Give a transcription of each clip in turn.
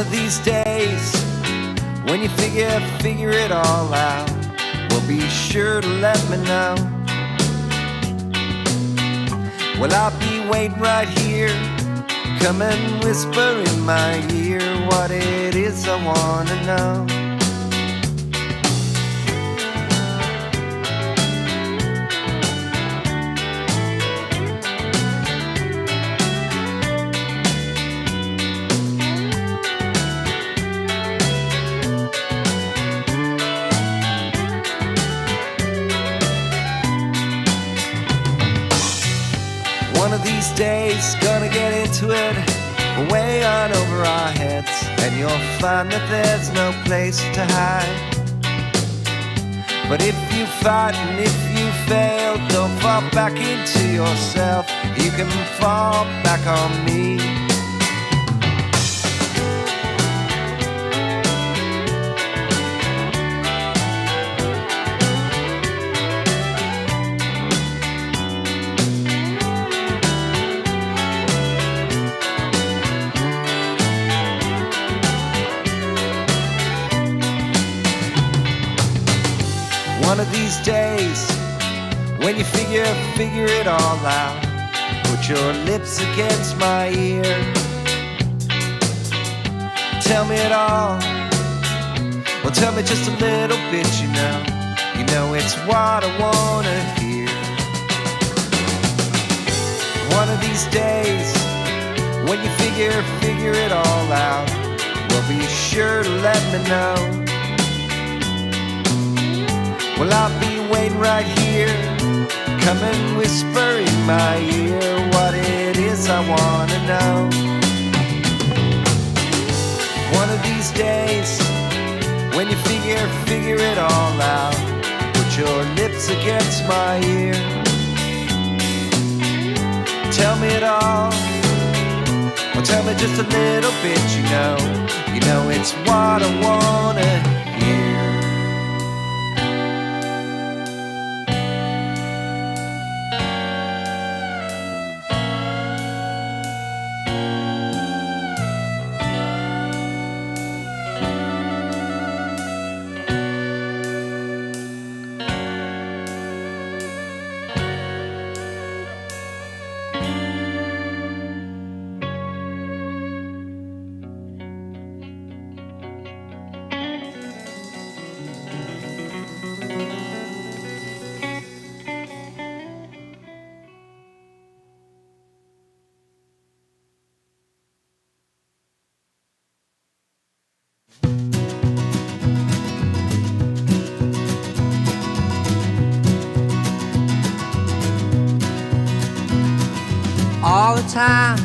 of these days, when you figure it all out, well, be sure to let me know. Well, I'll be waiting right here. Come and whisper in my ear what it is I wanna know. One of these days, gonna get into it, way on over our heads, and you'll find that there's no place to hide. But if you fight and if you fail, don't fall back into yourself. You can fall back on me. One of these days, when you figure it all out, put your lips against my ear. Tell me it all, well, tell me just a little bit, you know it's what I wanna hear. One of these days, when you figure it all out, well, be sure to let me know. Well, I'll be waiting right here. Come and whisper in my ear what it is I wanna know. One of these days, when you figure it all out, put your lips against my ear. Tell me it all, well, tell me just a little bit, you know it's what I wanna hear. All the time,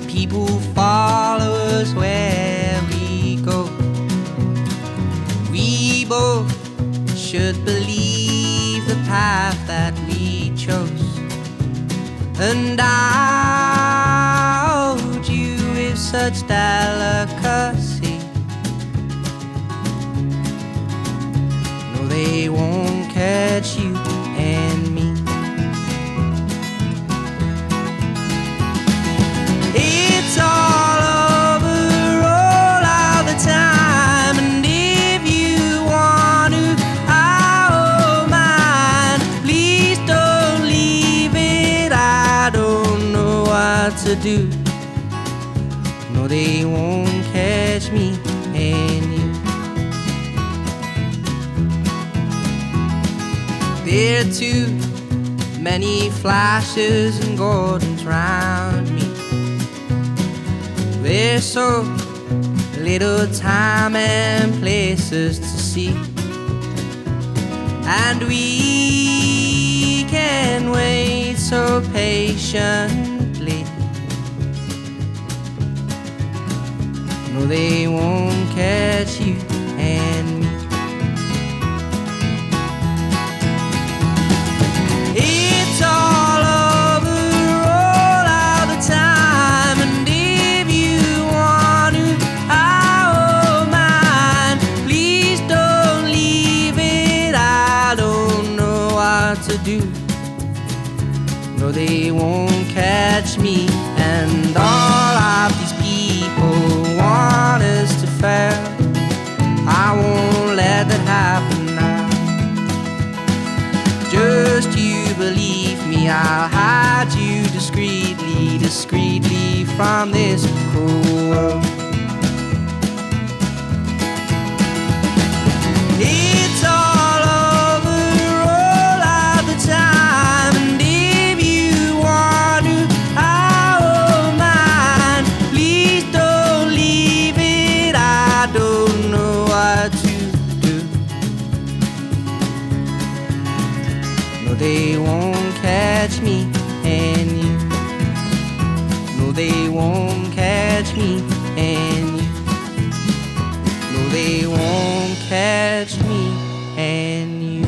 people follow us where we go. We both should believe the path that we chose. And I hold you with such delicacy. No, they won't catch you and me. It's all over all the time, and if you want to, I don't mind. Please don't leave it, I don't know what to do. No, they won't catch me and you. There are too many flashes and Gordons round me. There's so little time and places to see, and we can wait so patiently. No, they won't catch you and me. It's all over all the time, and if you want to, I don't mind. Please don't leave it, I don't know what to do. No, they won't catch me, and all of these people want to from this cruel world. It's all over all of the time, and if you want to, I won't mind. Please don't leave it, I don't know what to do. No, they won't catch me and you. No, they won't catch me and you. No, they won't catch me and you.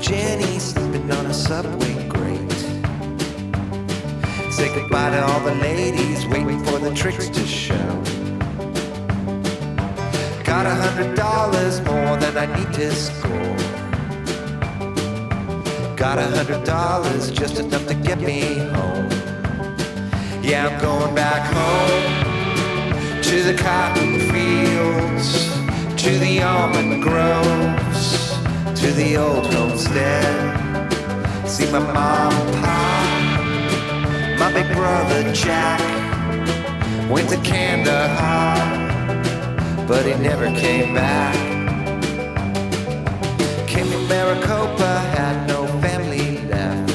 Jenny sleeping on a subway grate. Say goodbye to all the ladies waiting for the tricks to show. Got $100 more than I need to score. Got $100, just enough to get me home. Yeah, I'm going back home to the cotton fields, to the almond groves, to the old homestead. See my mom and pop, my big brother Jack went to Kandahar, but he never came back. Came from Maricopa, had no family left.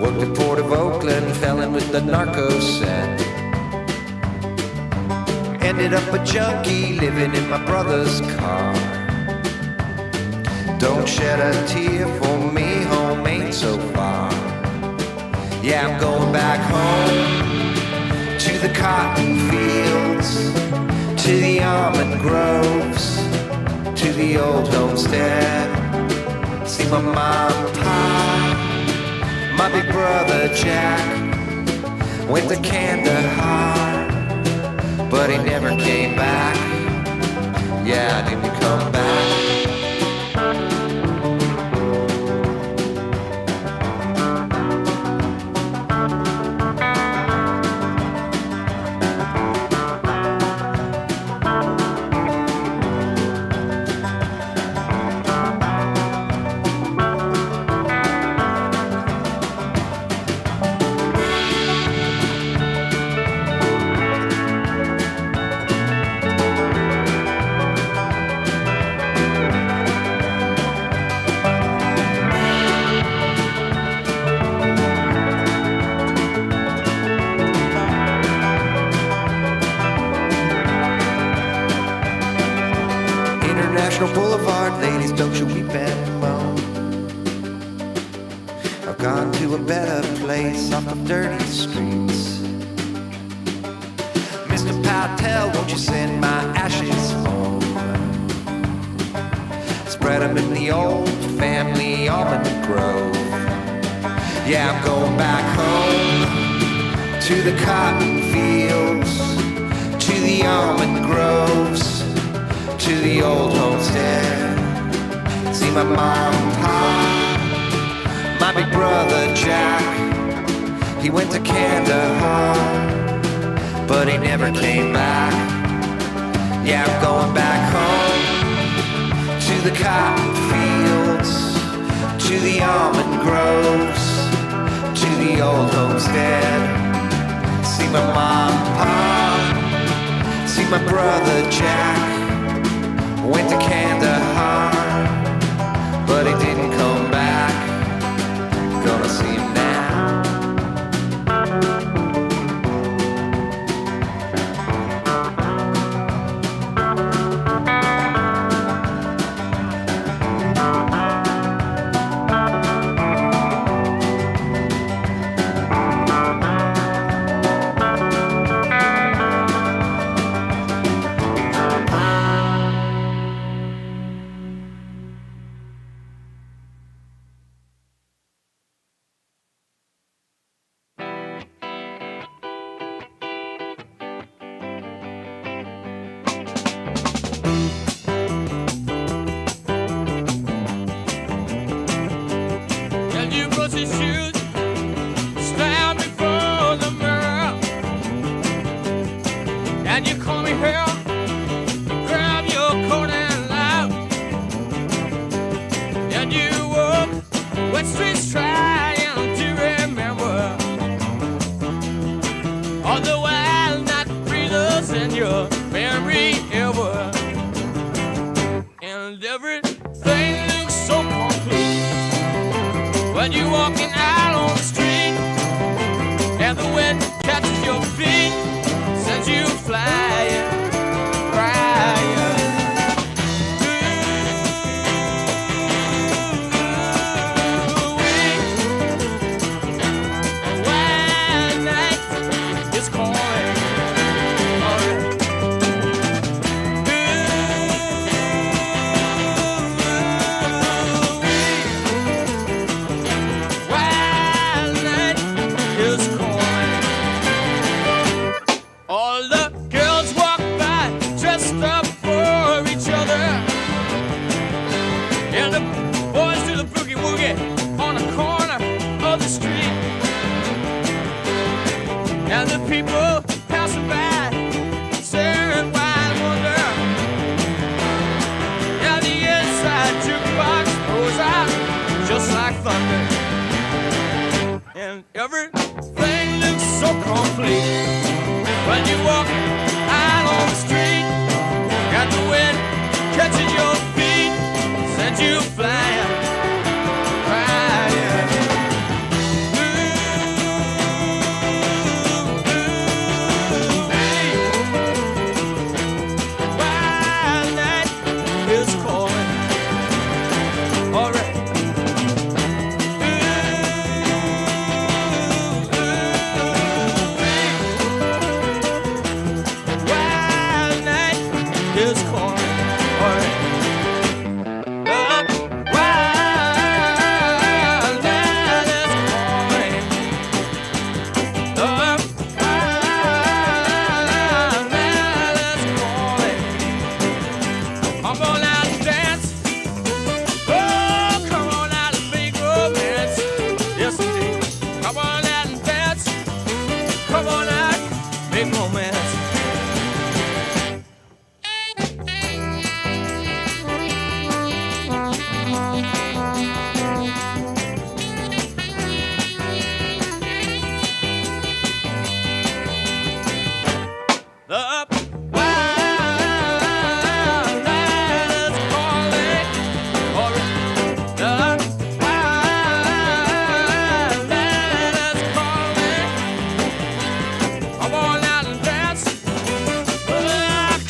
Worked at Port of Oakland, fell in with the narco set. Ended up a junkie, living in my brother's car. Don't shed a tear for me, home ain't so far. Yeah, I'm going back home to the cotton fields, to the almond groves, to the old homestead. See my mom and pop, my big brother Jack went to Kandahar, but he never came back. Yeah, didn't come back. Boulevard, ladies, don't you weep and moan. I've gone to a better place off the dirty streets. Mr. Patel, won't you send my ashes home? Spread them in the old family almond grove. Yeah, I'm going back home to the cotton fields, to the almond groves, to the old homestead. See my mom and pop, my big brother Jack, he went to Kandahar, but he never came back. Yeah, I'm going back home to the cotton fields, to the almond groves, to the old homestead. See my mom and pop, see my brother Jack went to Kandahar, but he didn't come back. Gonna see him now. Is calling. people passing by, staring wide wonder. And the inside jukebox goes out just like thunder. And everything looks so complete when you walk out on the street. Got the wind catching your feet, sent you flying, crying. Wild night is calling. All right. Wild night is calling. All right. Wild night is calling. Wild night is calling. Come on out and dance. Oh, come on out and make romance. Yes, indeed. Come on out and dance. Come on out, make romance. The wild night is calling. All right. The wild night is calling. Come on out and dance.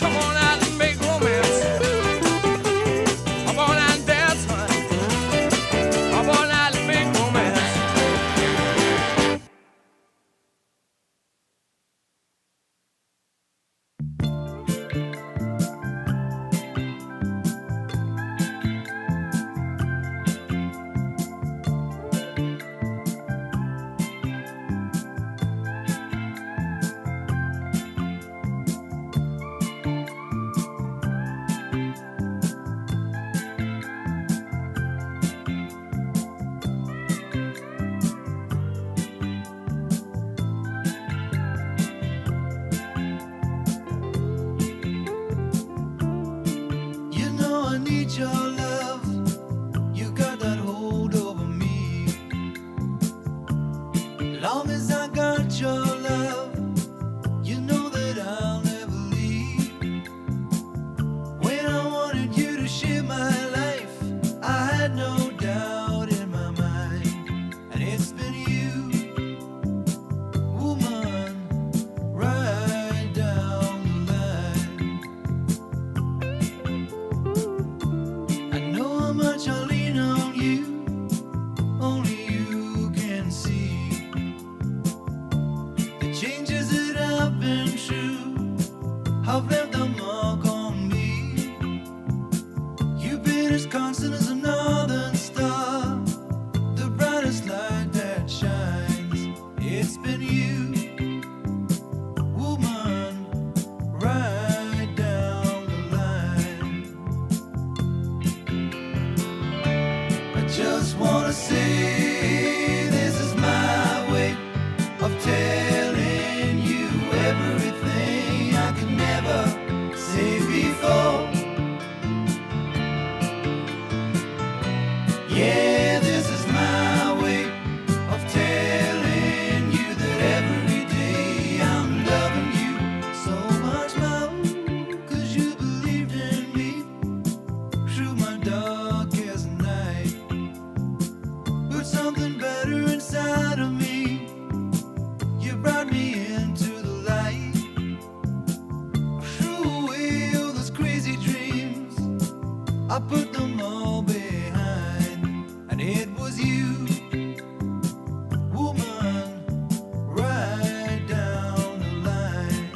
Come on out and make romance. Come on out and dance, honey. Come on out and make romance. You know I need your love. You got that hold over me. Long as I got your love, you know that I'll never leave. When I wanted you to share my life, I had no doubt in my mind. And it's been you, woman, right down the line. I know how much I lean on you, only you can see. The changes that I've been through have left a mark on me. You've been as constant as a northern star, the brightest light that shines. It's been you, woman, right down the line. I just wanna say this is my way of telling you everything I could never say before. Yeah, this is my way of telling you that every day I'm loving you so much more. 'Cause you believed in me through my darkest night. Put something better inside of me. You brought me into the light. Threw away all those crazy dreams. I put them all behind. And it was you, woman, right down the line.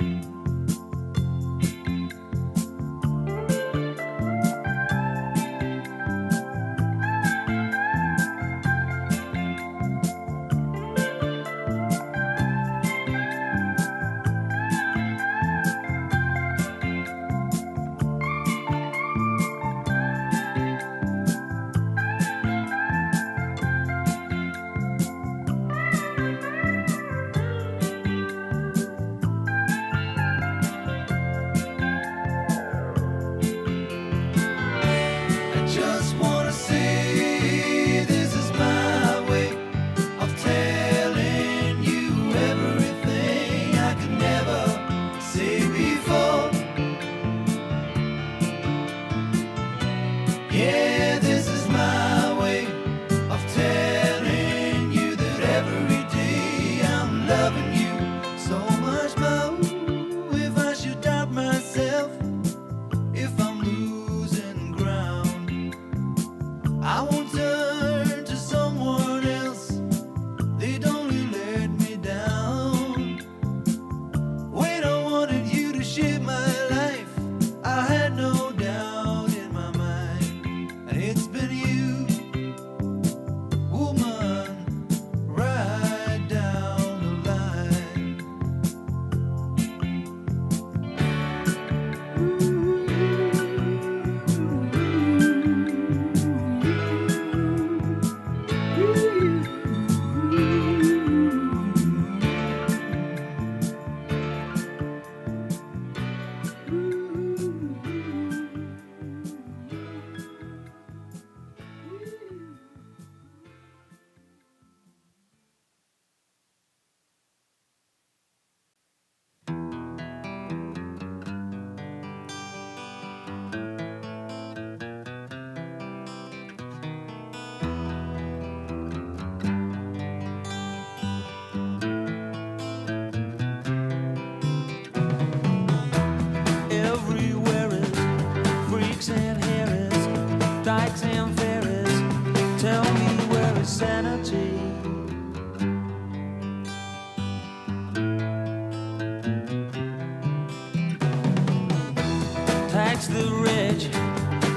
Tax the rich,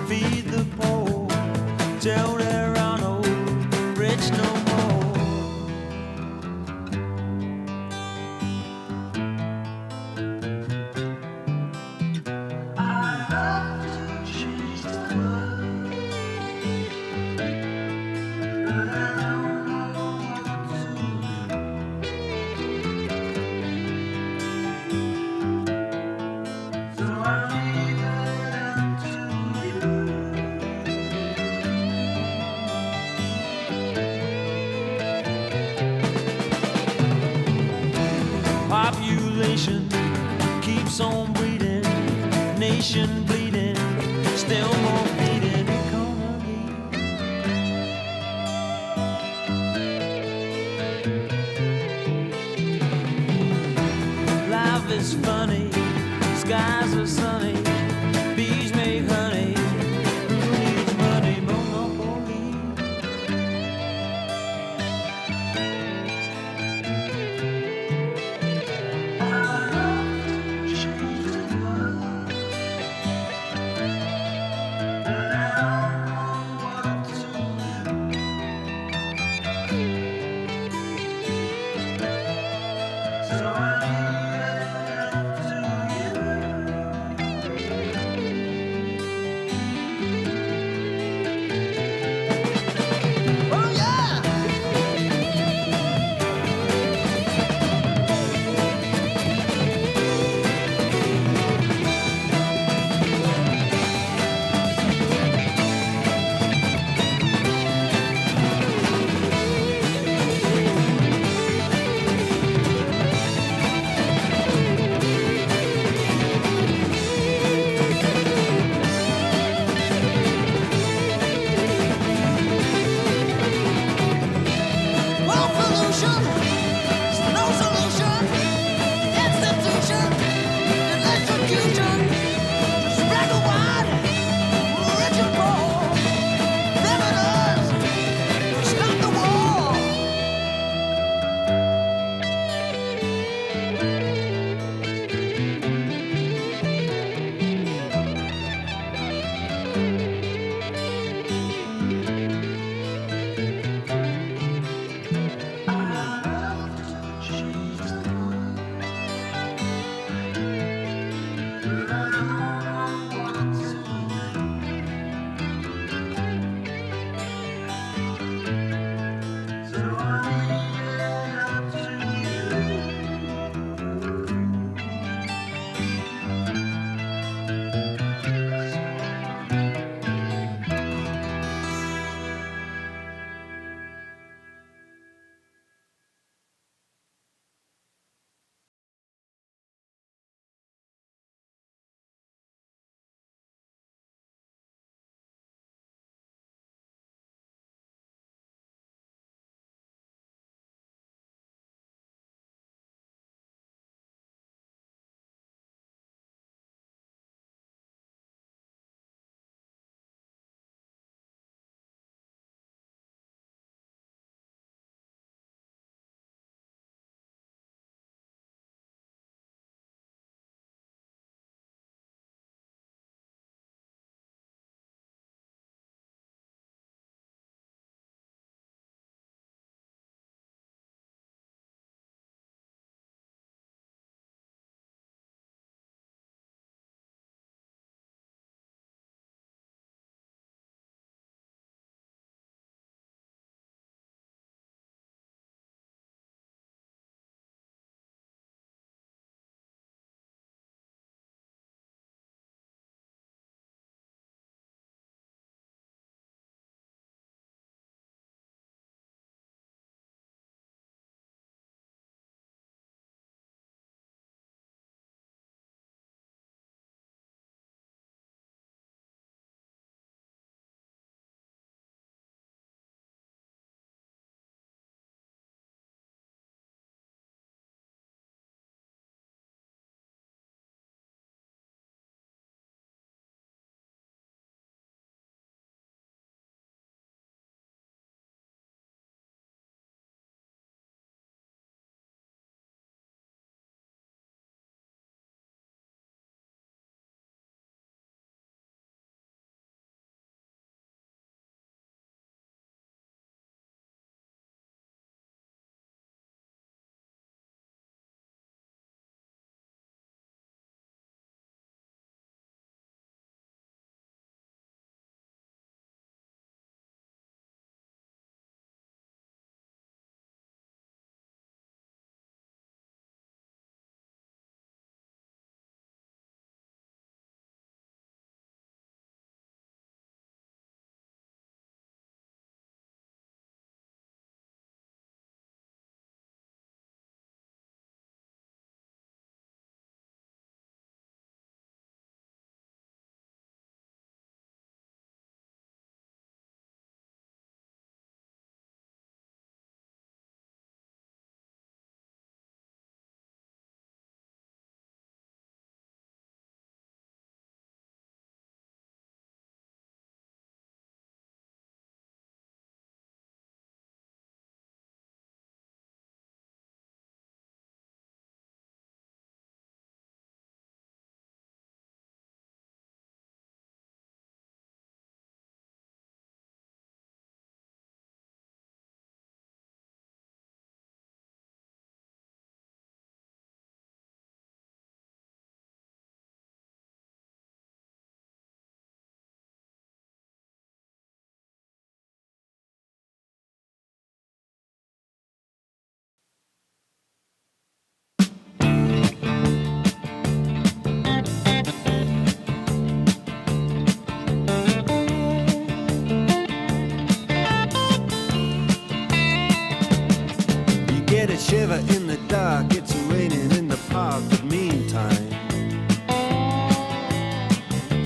feed the poor, till there are no rich no more. I love to change the world, but I don't know what to do. So I leave it up to you. Population keeps on breeding, nation bleeding, still more feeding economy. Life is funny, skies are sunny, bees make honey. Who needs money? Monopoly. So I leave it up to you.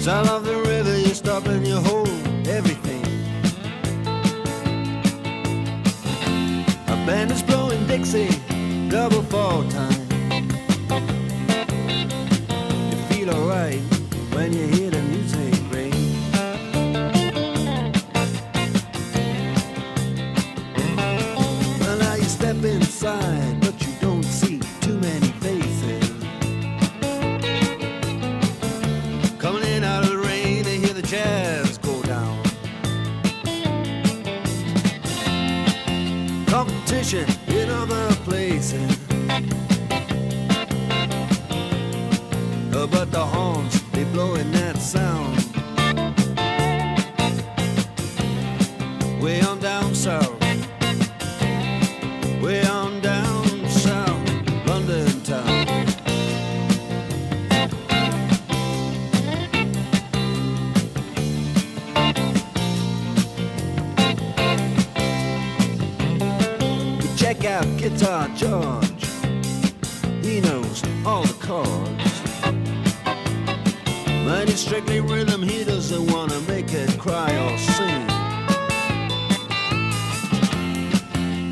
Sound of the river, you stop and you hold everything. A band is blowing Dixie, double fall time. You feel alright when you hear the music ring. Well, now you step inside, but you don't see too many faces. Coming in out of the rain, they hear the jazz go down. Competition in other places, but the horns, they blowing that sound. Way on down south, way on down south, London town. Check out Guitar George, he knows all the chords. But it's strictly rhythm, he doesn't wanna make it cry or sing.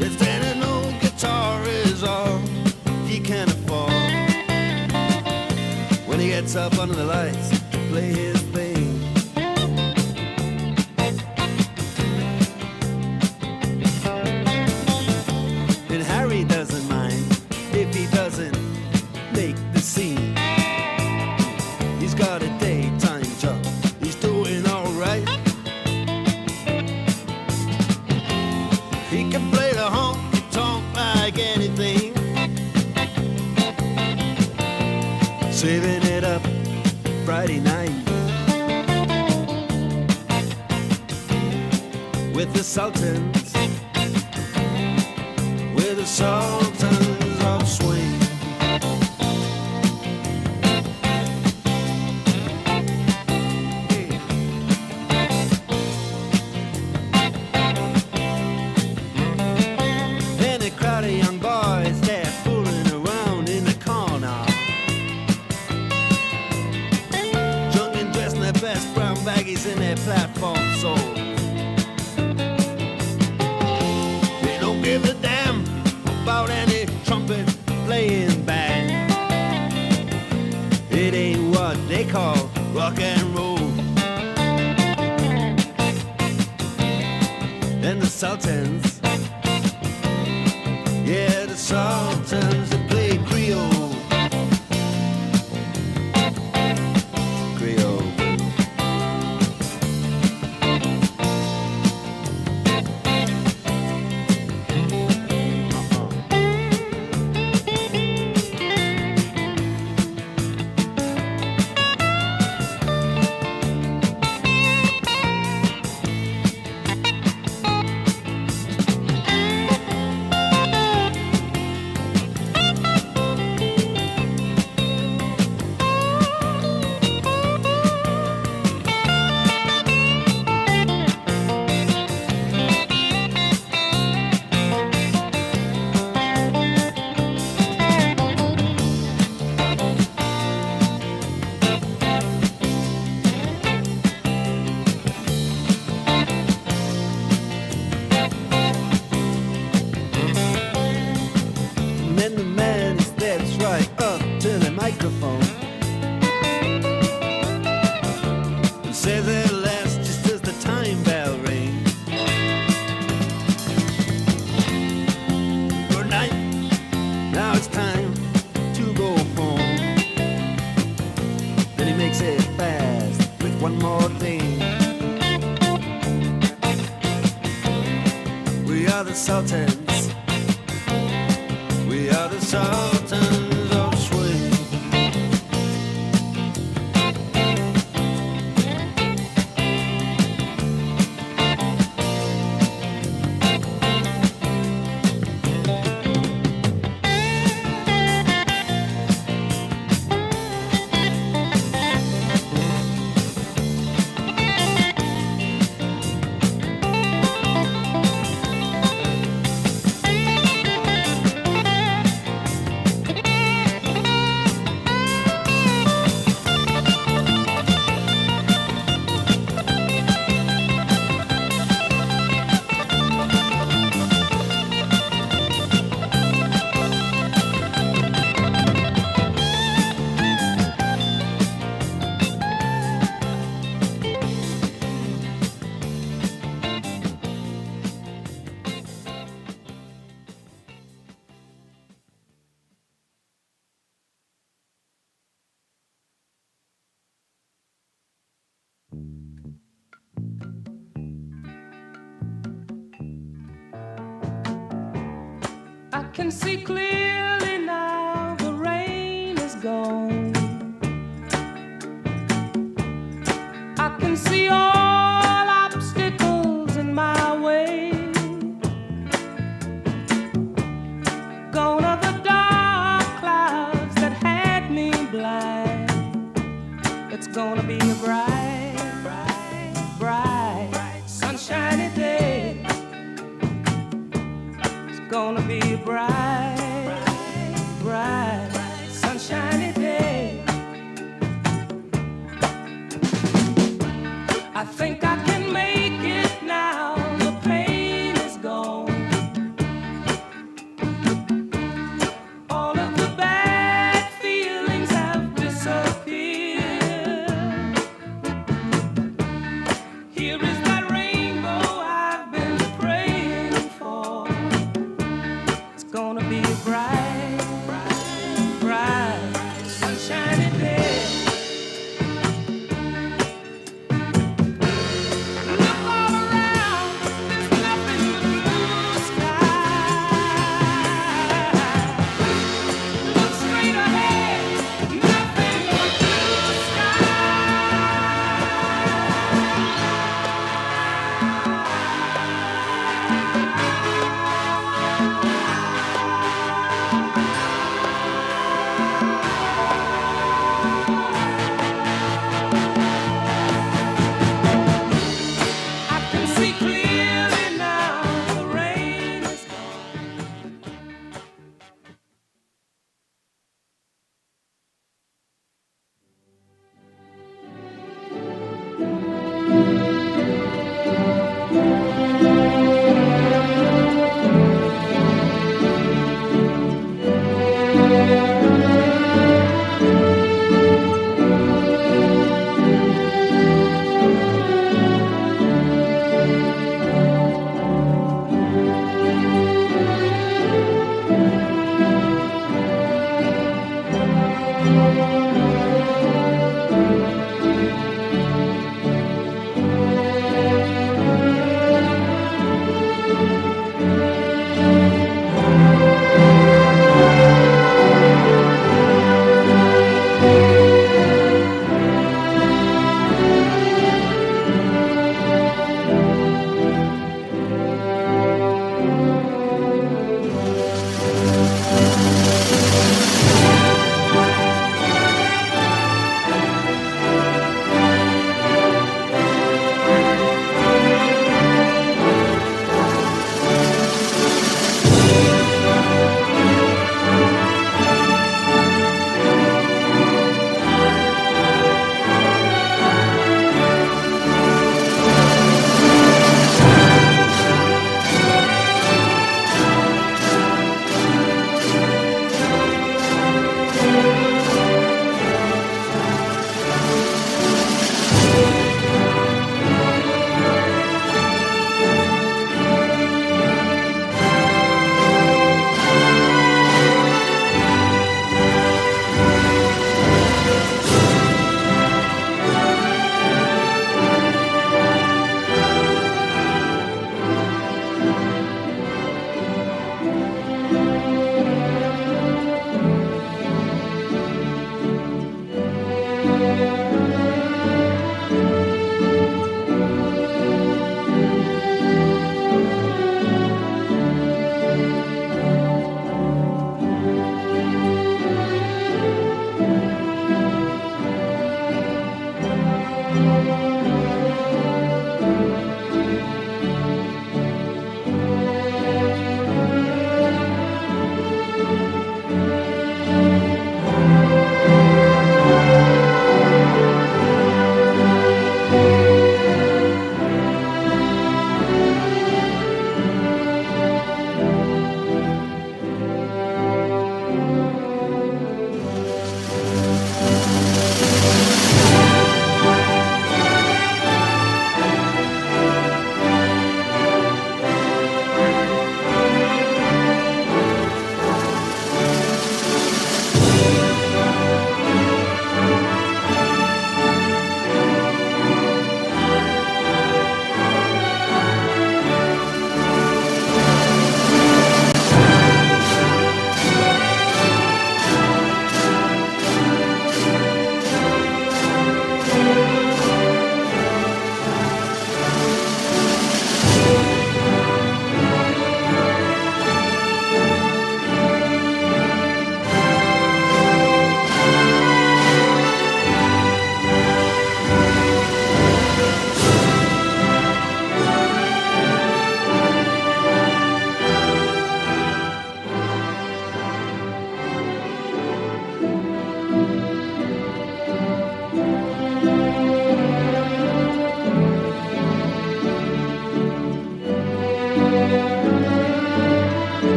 If then an old guitar is all he can afford, when he gets up under the lights to play his thing. And Harry doesn't mind if he doesn't make the scene. He's got a daytime job, he's doing alright. He can play the honky-tonk like anything, saving it up Friday night with the Sultans, with the Sultans of Swing. And a crowd of young boys, they're fooling around in the corner, drunk and dressed in their best brown baggies in their platform soles. They don't give a damn about any trumpet playing band. It ain't what they call rock and roll. And the Sultans, yeah, the Sultans, they play Creole. Creole. Then the man he steps right up to the microphone and says at last, just as the time bell rings, good night, now it's time to go home. Then he makes it fast with one more thing. We are the Sultans, we are the Sultans of Swing. can see clearly now, the rain is gone. I can see all obstacles in my way. Gone are the dark clouds that had me blind. It's gonna be a bright, bright, bright, sunshiny day. It's gonna be a bright, bright, sunshiny day. I think I can make it now. The pain is gone. All of the bad feelings have disappeared. Here is that rainbow I've been praying for. It's gonna be a bright, bright, bright, sunshiny day. Look all around, there's nothing but blue sky. Look straight ahead, nothing but blue sky. I can see clearly now, the rain is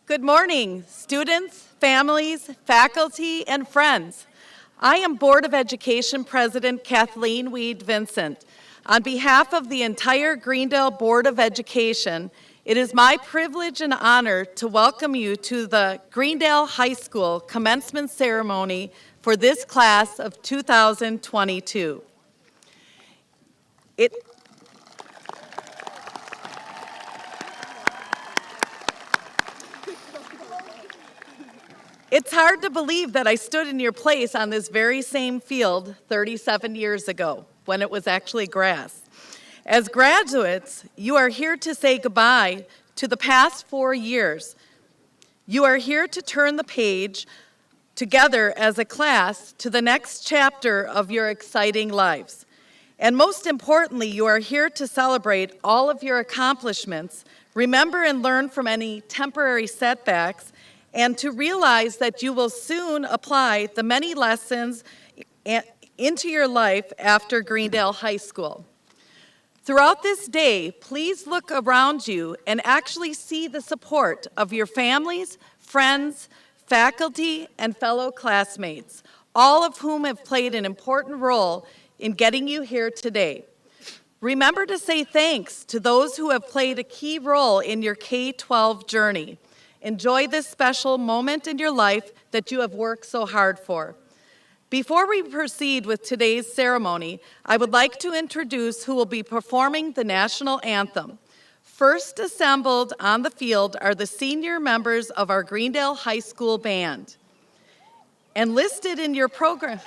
Good morning, students, families, faculty, and friends. I am Board of Education President Kathleen Weed Vincent. On behalf of the entire Greendale Board of Education, it is my privilege and honor to welcome you to the Greendale High School commencement ceremony for this class of 2022. It's hard to believe that I stood in your place on this very same field 37 years ago, when it was actually grass. As graduates, you are here to say goodbye to the past 4 years. You are here to turn the page together as a class to the next chapter of your exciting lives. And most importantly, you are here to celebrate all of your accomplishments, remember and learn from any temporary setbacks, and to realize that you will soon apply the many lessons into your life after Greendale High School. Throughout this day, please look around you and actually see the support of your families, friends, faculty, and fellow classmates, all of whom have played an important role in getting you here today. Remember to say thanks to those who have played a key role in your K-12 journey. Enjoy this special moment in your life that you have worked so hard for. Before we proceed with today's ceremony, I would like to introduce who will be performing the national anthem. First assembled on the field are the senior members of our Greendale High School band. And listed in your program,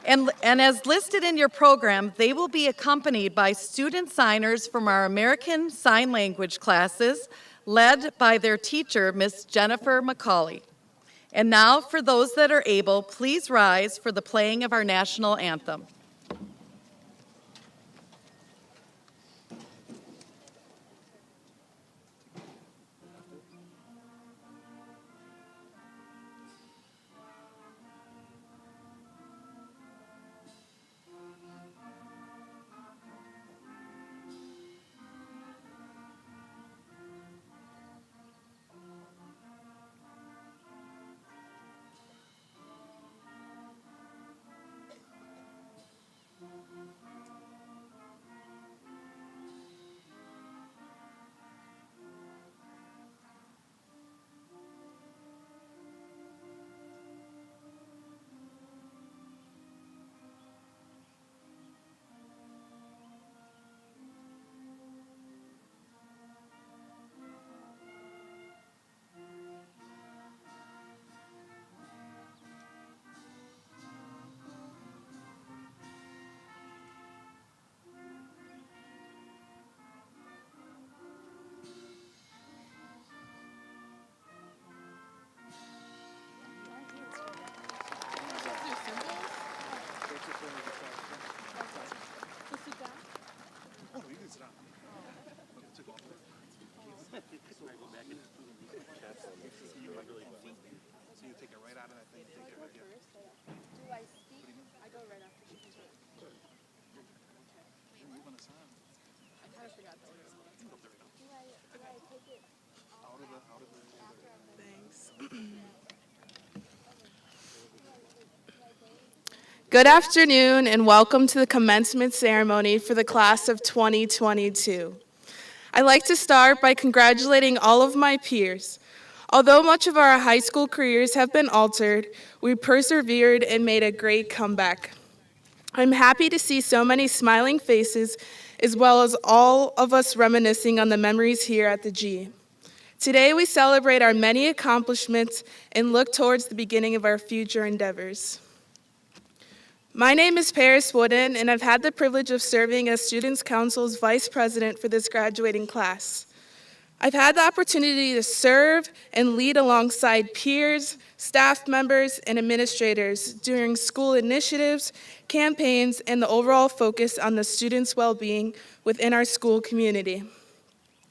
And as listed in your program, they will be accompanied by student signers from our American Sign Language classes, led by their teacher, Miss Jennifer McCauley. And now, for those that are able, please rise for the playing of our national anthem. Good afternoon and welcome to the commencement ceremony for the class of 2022. I'd like to start by congratulating all of my peers. Although much of our high school careers have been altered, we persevered and made a great comeback. I'm happy to see so many smiling faces, as well as all of us reminiscing on the memories here at the G. Today we celebrate our many accomplishments and look towards the beginning of our future endeavors. My name is Paris Wooden, and I've had the privilege of serving as Students' Council's Vice President for this graduating class. I've had the opportunity to serve and lead alongside peers, staff members, and administrators during school initiatives, campaigns, and the overall focus on the students' well-being within our school community.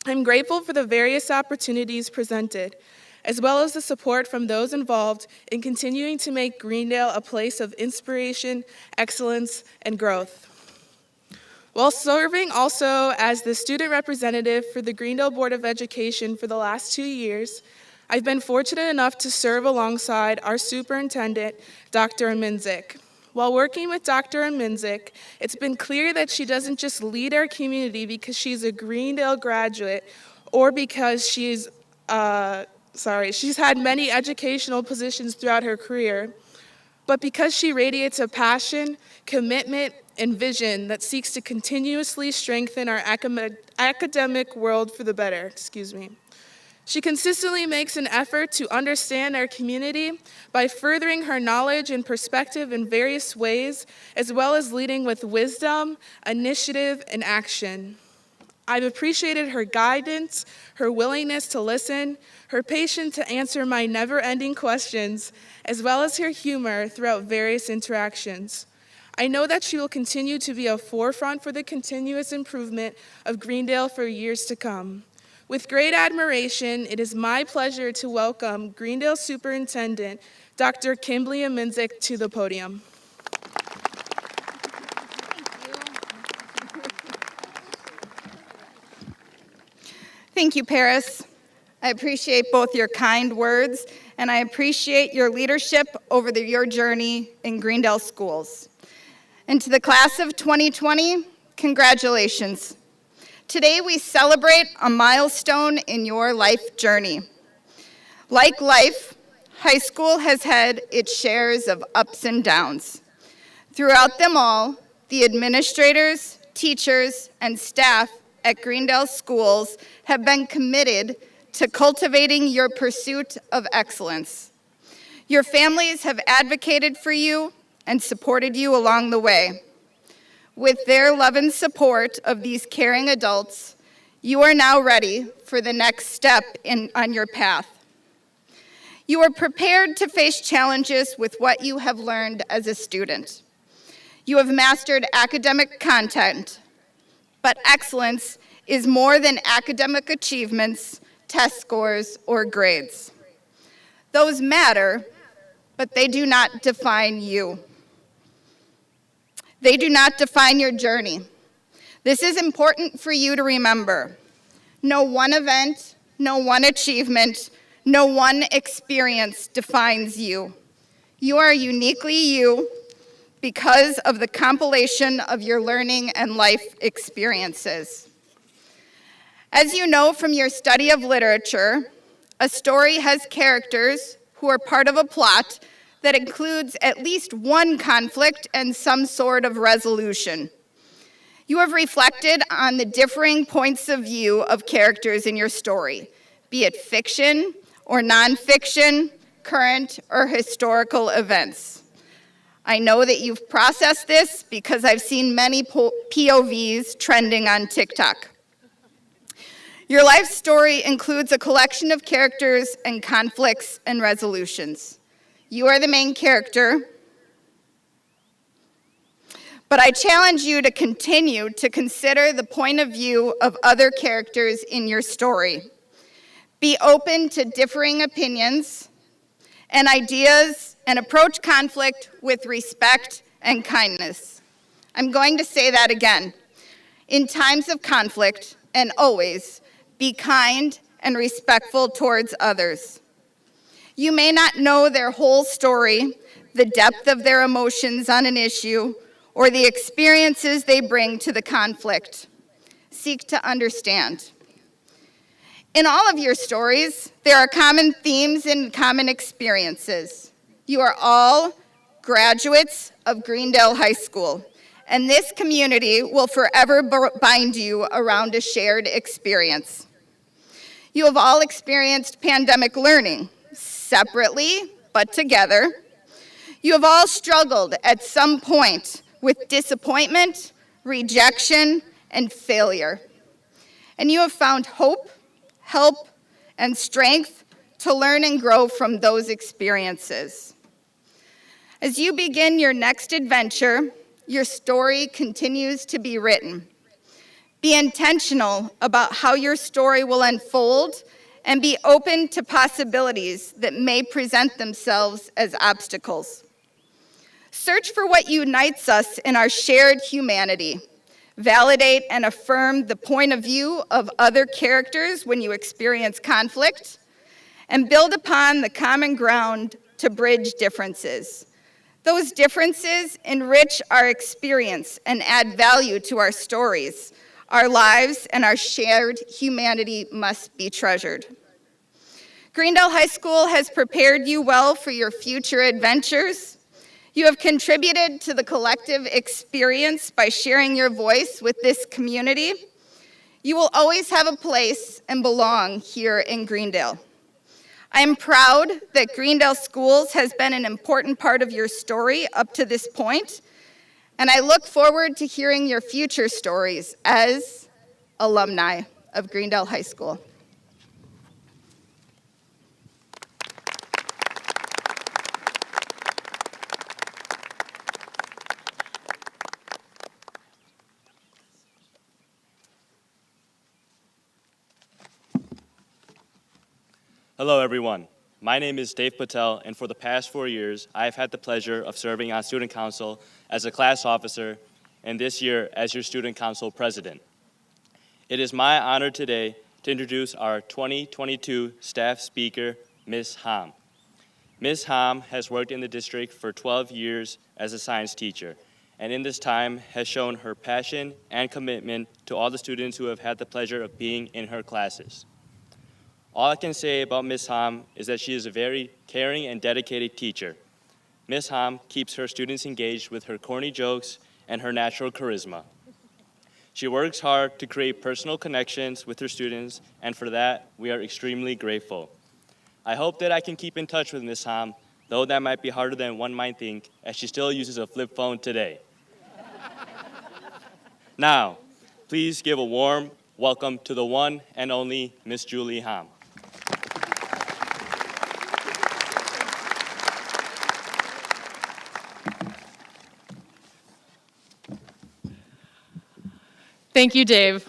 I'm grateful for the various opportunities presented, as well as the support from those involved in continuing to make Greendale a place of inspiration, excellence, and growth. While serving also as the student representative for the Greendale Board of Education for the last 2 years, I've been fortunate enough to serve alongside our superintendent, Dr. Minzik. While working with Dr. Minzik, it's been clear that she doesn't just lead our community because she's a Greendale graduate or because she's had many educational positions throughout her career, but because she radiates a passion, commitment, and vision that seeks to continuously strengthen our academic world for the better. She consistently makes an effort to understand our community by furthering her knowledge and perspective in various ways, as well as leading with wisdom, initiative, and action. I've appreciated her guidance, her willingness to listen, her patience to answer my never-ending questions, as well as her humor throughout various interactions. I know that she will continue to be a forefront for the continuous improvement of Greendale for years to come. With great admiration, it is my pleasure to welcome Greendale Superintendent Dr. Kimberly Minzik to the podium. Thank you, Paris. I appreciate both your kind words, and I appreciate your leadership over your journey in Greendale schools. And to the class of 2020, congratulations. Today we celebrate a milestone in your life journey. Like life, high school has had its shares of ups and downs. Throughout them all, the administrators, teachers, and staff at Greendale schools have been committed to cultivating your pursuit of excellence. Your families have advocated for you and supported you along the way. With their love and support of these caring adults, you are now ready for the next step on your path. You are prepared to face challenges with what you have learned as a student. You have mastered academic content, but excellence is more than academic achievements, test scores, or grades. Those matter, but they do not define you. They do not define your journey. This is important for you to remember. No one event, no one achievement, no one experience defines you. You are uniquely you because of the compilation of your learning and life experiences. As you know from your study of literature, a story has characters who are part of a plot that includes at least one conflict and some sort of resolution. You have reflected on the differing points of view of characters in your story, be it fiction or nonfiction, current or historical events. I know that you've processed this because I've seen many POVs trending on TikTok. Your life story includes a collection of characters and conflicts and resolutions. You are the main character, but I challenge you to continue to consider the point of view of other characters in your story. Be open to differing opinions and ideas and approach conflict with respect and kindness. I'm going to say that again. In times of conflict, and always, be kind and respectful towards others. You may not know their whole story, the depth of their emotions on an issue, or the experiences they bring to the conflict. Seek to understand. In all of your stories, there are common themes and common experiences. You are all graduates of Greendale High School, and this community will forever bind you around a shared experience. You have all experienced pandemic learning, separately but together. You have all struggled at some point with disappointment, rejection, and failure. And you have found hope, help, and strength to learn and grow from those experiences. As you begin your next adventure, your story continues to be written. Be intentional about how your story will unfold and be open to possibilities that may present themselves as obstacles. Search for what unites us in our shared humanity. Validate and affirm the point of view of other characters when you experience conflict, and build upon the common ground to bridge differences. Those differences enrich our experience and add value to our stories. Our lives and our shared humanity must be treasured. Greendale High School has prepared you well for your future adventures. You have contributed to the collective experience by sharing your voice with this community. You will always have a place and belong here in Greendale. I am proud that Greendale Schools has been an important part of your story up to this point, and I look forward to hearing your future stories as alumni of Greendale High School. Hello, everyone. My name is Dave Patel, and for the past 4 years, I have had the pleasure of serving on Student Council as a class officer, and this year as your Student Council President. It is my honor today to introduce our 2022 staff speaker, Ms. Ham. Ms. Ham has worked in the district for 12 years as a science teacher, and in this time has shown her passion and commitment to all the students who have had the pleasure of being in her classes. All I can say about Ms. Ham is that she is a very caring and dedicated teacher. Ms. Ham keeps her students engaged with her corny jokes and her natural charisma. She works hard to create personal connections with her students, and for that, we are extremely grateful. I hope that I can keep in touch with Ms. Ham, though that might be harder than one might think, as she still uses a flip phone today. Now, please give a warm welcome to the one and only Ms. Julie Ham. Thank you, Dave.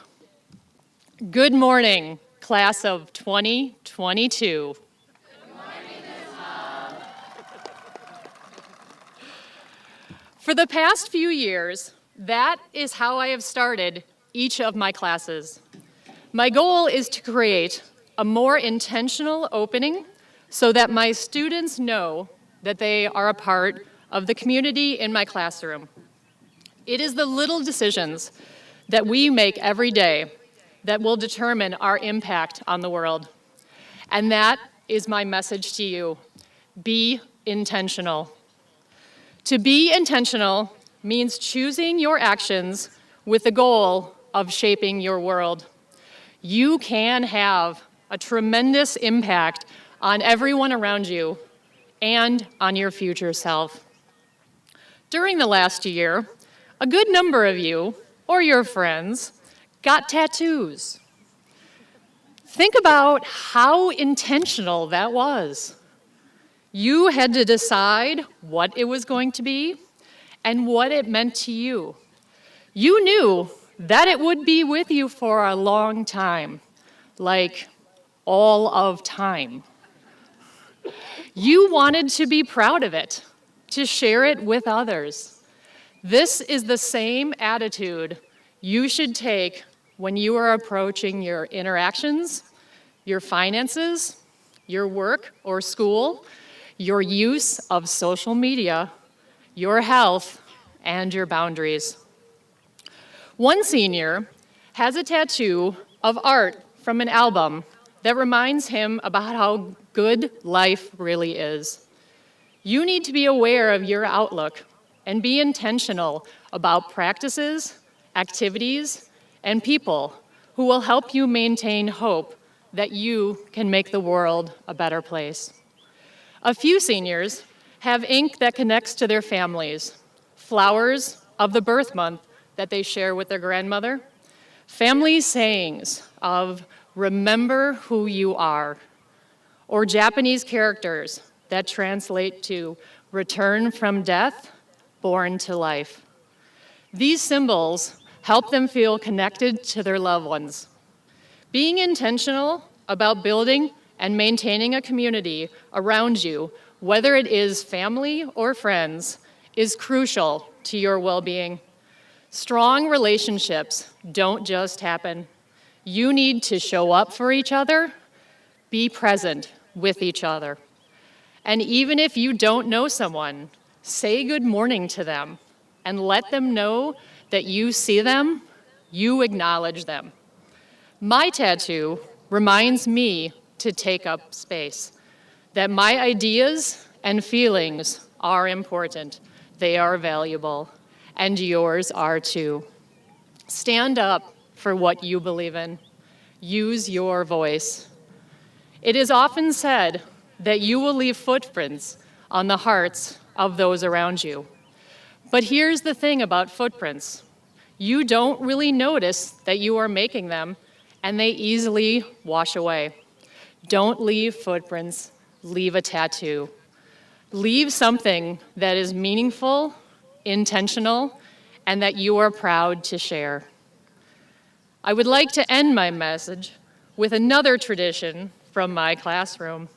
Good morning, class of 2022. Good morning, Ms. Ham. For the past few years, that is how I have started each of my classes. My goal is to create a more intentional opening so that my students know that they are a part of the community in my classroom. It is the little decisions that we make every day that will determine our impact on the world. And that is my message to you. Be intentional. To be intentional means choosing your actions with the goal of shaping your world. You can have a tremendous impact on everyone around you and on your future self. During the last year, a good number of you or your friends got tattoos. Think about how intentional that was. You had to decide what it was going to be and what it meant to you. You knew that it would be with you for a long time, like all of time. You wanted to be proud of it, to share it with others. This is the same attitude you should take when you are approaching your interactions, your finances, your work or school, your use of social media, your health, and your boundaries. One senior has a tattoo of art from an album that reminds him about how good life really is. You need to be aware of your outlook and be intentional about practices, activities, and people who will help you maintain hope that you can make the world a better place. A few seniors have ink that connects to their families, flowers of the birth month that they share with their grandmother, family sayings of "remember who you are," or Japanese characters that translate to "return from death, born to life." These symbols help them feel connected to their loved ones. Being intentional about building and maintaining a community around you, whether it is family or friends, is crucial to your well-being. Strong relationships don't just happen. You need to show up for each other, be present with each other. And even if you don't know someone, say good morning to them and let them know that you see them, you acknowledge them. My tattoo reminds me to take up space, that my ideas and feelings are important, they are valuable, and yours are too. Stand up for what you believe in. Use your voice. It is often said that you will leave footprints on the hearts of those around you. But here's the thing about footprints. You don't really notice that you are making them, and they easily wash away. Don't leave footprints, leave a tattoo. Leave something that is meaningful, intentional, and that you are proud to share. I would like to end my message with another tradition from my classroom.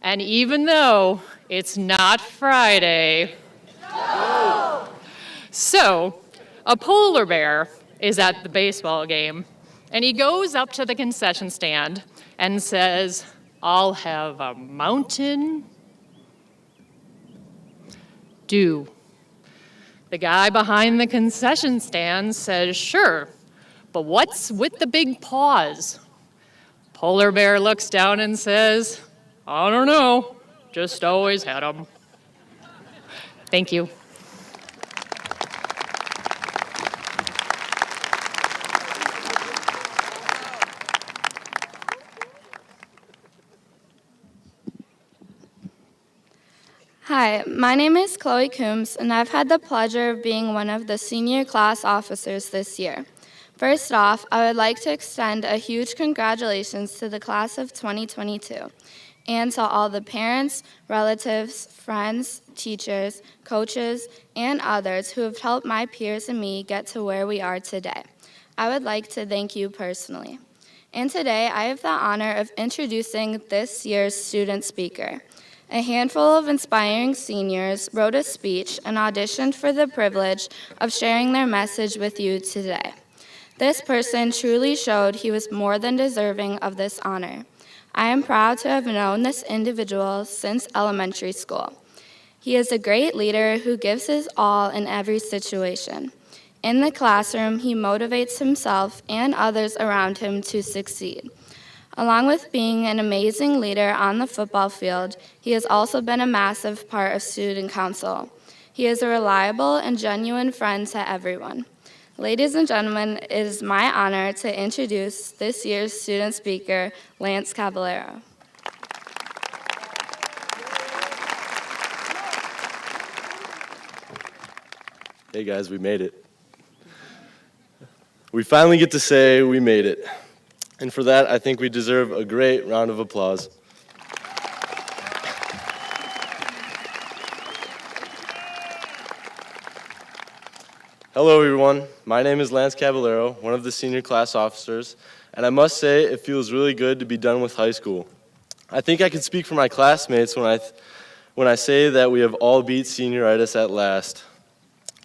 And even though it's not Friday, so a polar bear is at the baseball game, and he goes up to the concession stand and says, "I'll have a Mountain Dew." The guy behind the concession stand says, "Sure, but what's with the big paws?" Polar bear looks down and says, "I don't know, just always had them." Thank you. Hi, my name is Chloe Coombs, and I've had the pleasure of being one of the senior class officers this year. First off, I would like to extend a huge congratulations to the class of 2022 and to all the parents, relatives, friends, teachers, coaches, and others who have helped my peers and me get to where we are today. I would like to thank you personally. And today, I have the honor of introducing this year's student speaker. A handful of inspiring seniors wrote a speech and auditioned for the privilege of sharing their message with you today. This person truly showed he was more than deserving of this honor. I am proud to have known this individual since elementary school. He is a great leader who gives his all in every situation. In the classroom, he motivates himself and others around him to succeed. Along with being an amazing leader on the football field, he has also been a massive part of student council. He is a reliable and genuine friend to everyone. Ladies and gentlemen, it is my honor to introduce this year's student speaker, Lance Caballero. Hey guys, we made it. We finally get to say we made it. And for that, I think we deserve a great round of applause. Hello everyone, my name is Lance Caballero, one of the senior class officers, and I must say it feels really good to be done with high school. I think I can speak for my classmates when I say that we have all beat senioritis at last.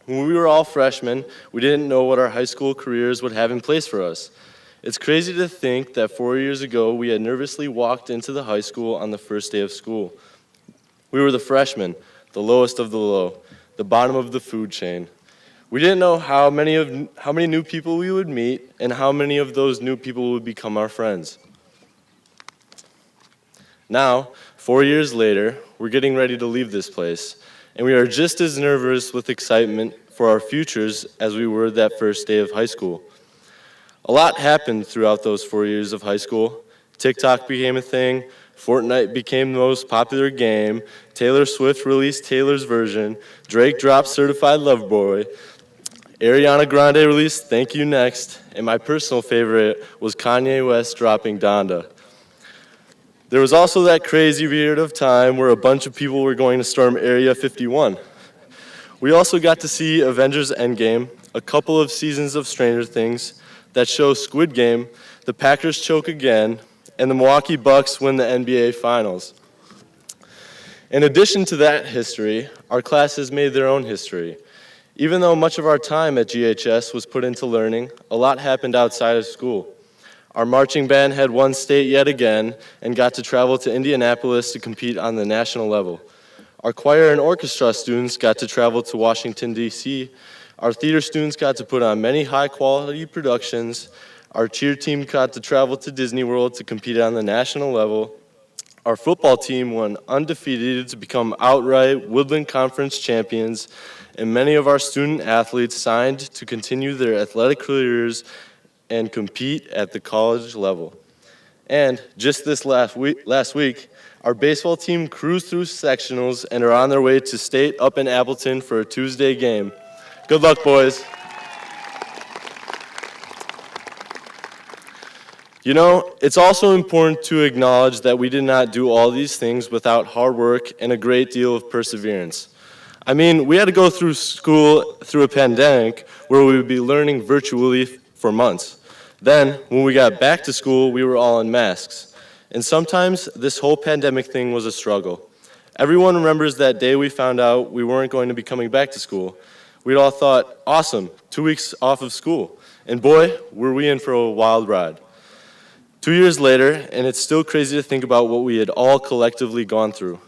When we were all freshmen, we didn't know what our high school careers would have in place for us. It's crazy to think that 4 years ago, we had nervously walked into the high school on the first day of school. We were the freshmen, the lowest of the low, the bottom of the food chain. We didn't know how many new people we would meet and how many of those new people would become our friends. Now, 4 years later, we're getting ready to leave this place, and we are just as nervous with excitement for our futures as we were that first day of high school. A lot happened throughout those 4 years of high school. TikTok became a thing, Fortnite became the most popular game, Taylor Swift released Taylor's version, Drake dropped Certified Lover Boy, Ariana Grande released Thank You Next, and my personal favorite was Kanye West dropping Donda. There was also that crazy period of time where a bunch of people were going to storm Area 51. We also got to see Avengers Endgame, a couple of seasons of Stranger Things, that show Squid Game, the Packers choke again, and the Milwaukee Bucks win the NBA Finals. In addition to that history, our class has made their own history. Even though much of our time at GHS was put into learning, a lot happened outside of school. Our marching band had won state yet again and got to travel to Indianapolis to compete on the national level. Our choir and orchestra students got to travel to Washington, D.C. Our theater students got to put on many high-quality productions. Our cheer team got to travel to Disney World to compete on the national level. Our football team won undefeated to become outright Woodland Conference champions, and many of our student athletes signed to continue their athletic careers and compete at the college level. And just this last week, our baseball team cruised through sectionals and are on their way to state up in Appleton for a Tuesday game. Good luck, boys. You know, it's also important to acknowledge that we did not do all these things without hard work and a great deal of perseverance. I mean, we had to go through school through a pandemic where we would be learning virtually for months. Then, when we got back to school, we were all in masks. And sometimes this whole pandemic thing was a struggle. Everyone remembers that day we found out we weren't going to be coming back to school. We'd all thought, awesome, 2 weeks off of school. And boy, were we in for a wild ride. 2 years later, and it's still crazy to think about what we had all collectively gone through.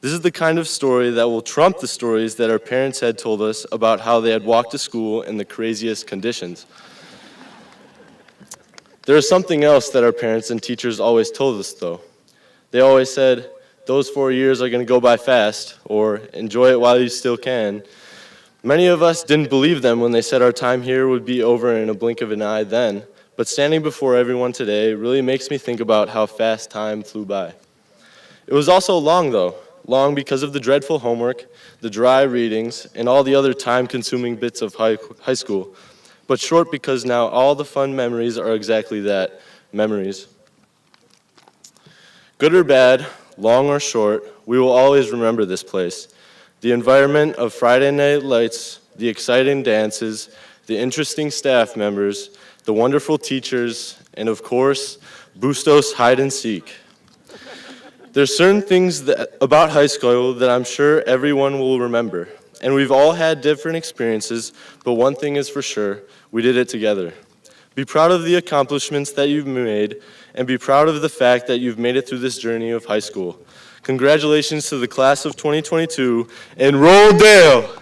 This is the kind of story that will trump the stories that our parents had told us about how they had walked to school in the craziest conditions. There is something else that our parents and teachers always told us, though. They always said, those 4 years are going to go by fast, or enjoy it while you still can. Many of us didn't believe them when they said our time here would be over in a blink of an eye then, but standing before everyone today really makes me think about how fast time flew by. It was also long, though. Long because of the dreadful homework, the dry readings, and all the other time-consuming bits of high school. But short because now all the fun memories are exactly that, memories. Good or bad, long or short, we will always remember this place. The environment of Friday night lights, the exciting dances, the interesting staff members, the wonderful teachers, and of course, Bustos hide and seek. There's certain things about high school that I'm sure everyone will remember. And we've all had different experiences, but one thing is for sure, we did it together. Be proud of the accomplishments that you've made, and be proud of the fact that you've made it through this journey of high school. Congratulations to the class of 2022, and roll Dale!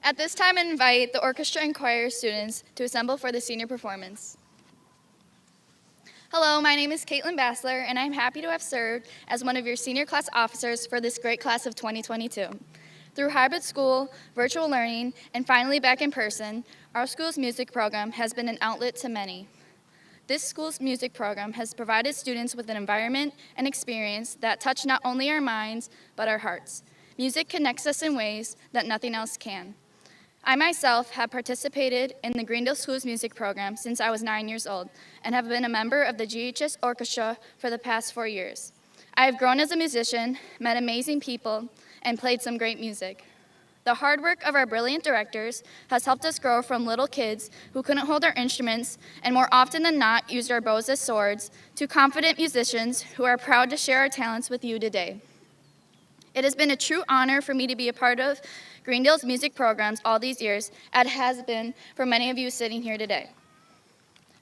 At this time, I invite the orchestra and choir students to assemble for the senior performance. Hello, my name is Caitlin Bassler, and I'm happy to have served as one of your senior class officers for this great class of 2022. Through hybrid school, virtual learning, and finally back in person, our school's music program has been an outlet to many. This school's music program has provided students with an environment and experience that touch not only our minds, but our hearts. Music connects us in ways that nothing else can. I myself have participated in the Greendale School's music program since I was 9 years old and have been a member of the GHS Orchestra for the past 4 years. I have grown as a musician, met amazing people, and played some great music. The hard work of our brilliant directors has helped us grow from little kids who couldn't hold our instruments and more often than not used our bows as swords to confident musicians who are proud to share our talents with you today. It has been a true honor for me to be a part of Greendale's music programs all these years, as it has been for many of you sitting here today.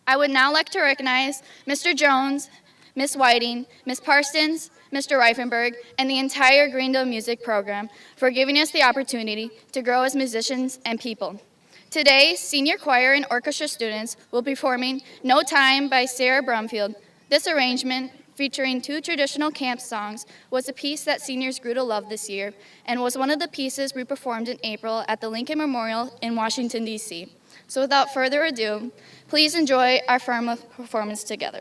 I would now like to recognize Mr. Jones, Ms. Whiting, Ms. Parsons, Mr. Reifenberg, and the entire Greendale music program for giving us the opportunity to grow as musicians and people. Today, senior choir and orchestra students will be performing No Time by Sarah Brumfield. This arrangement, featuring 2 traditional camp songs, was a piece that seniors grew to love this year and was one of the pieces we performed in April at the Lincoln Memorial in Washington, D.C. So without further ado, please enjoy our performance together.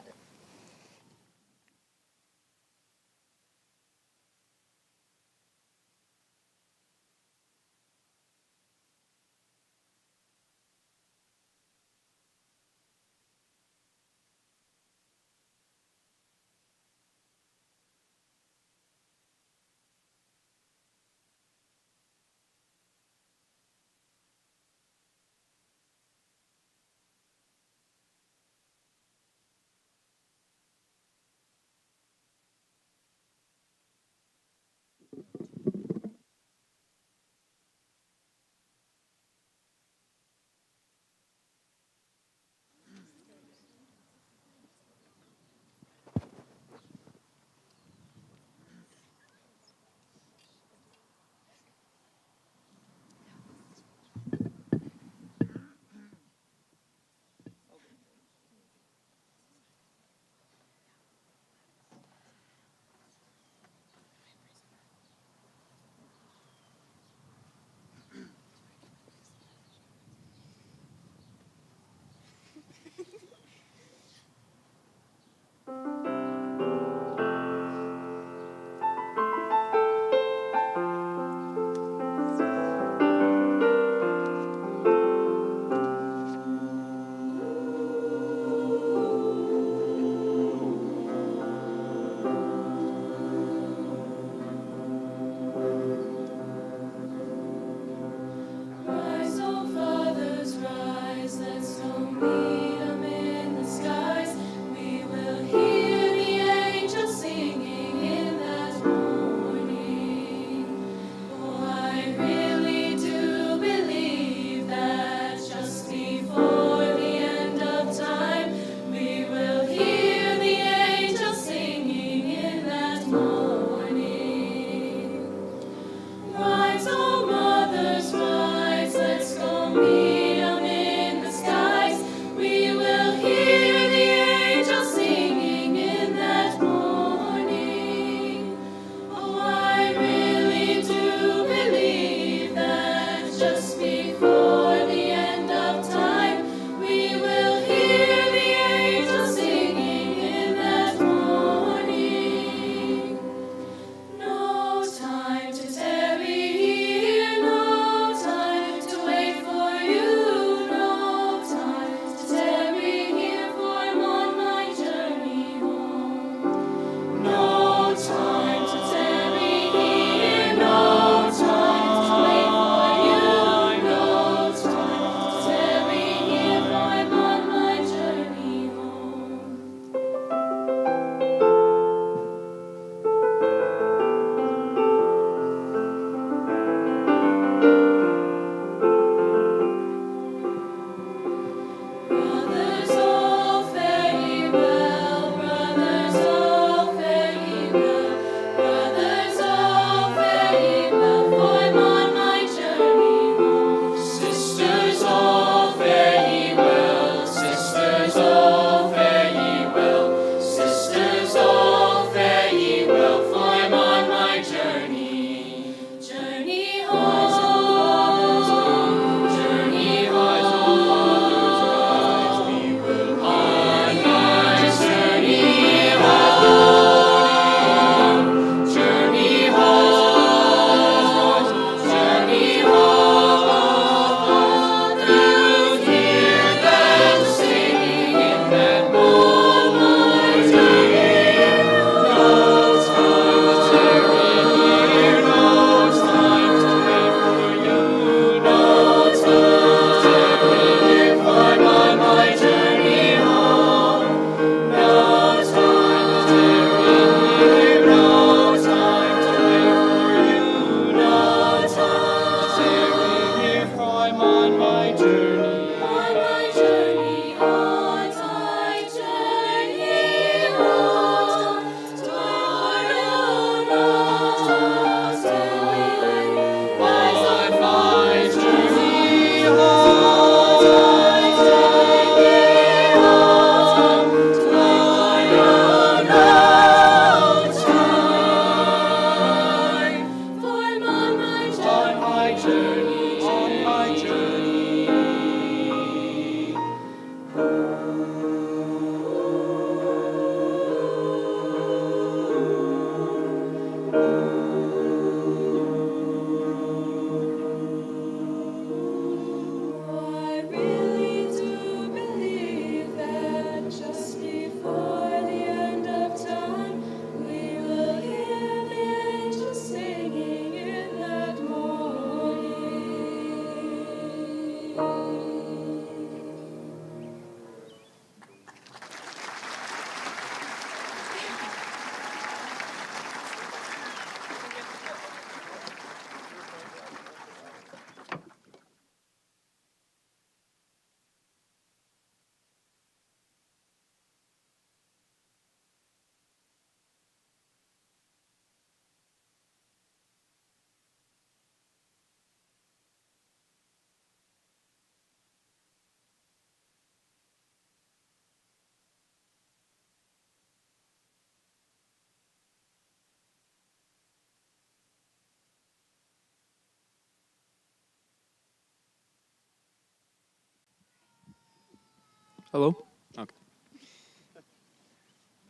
Hello? Okay.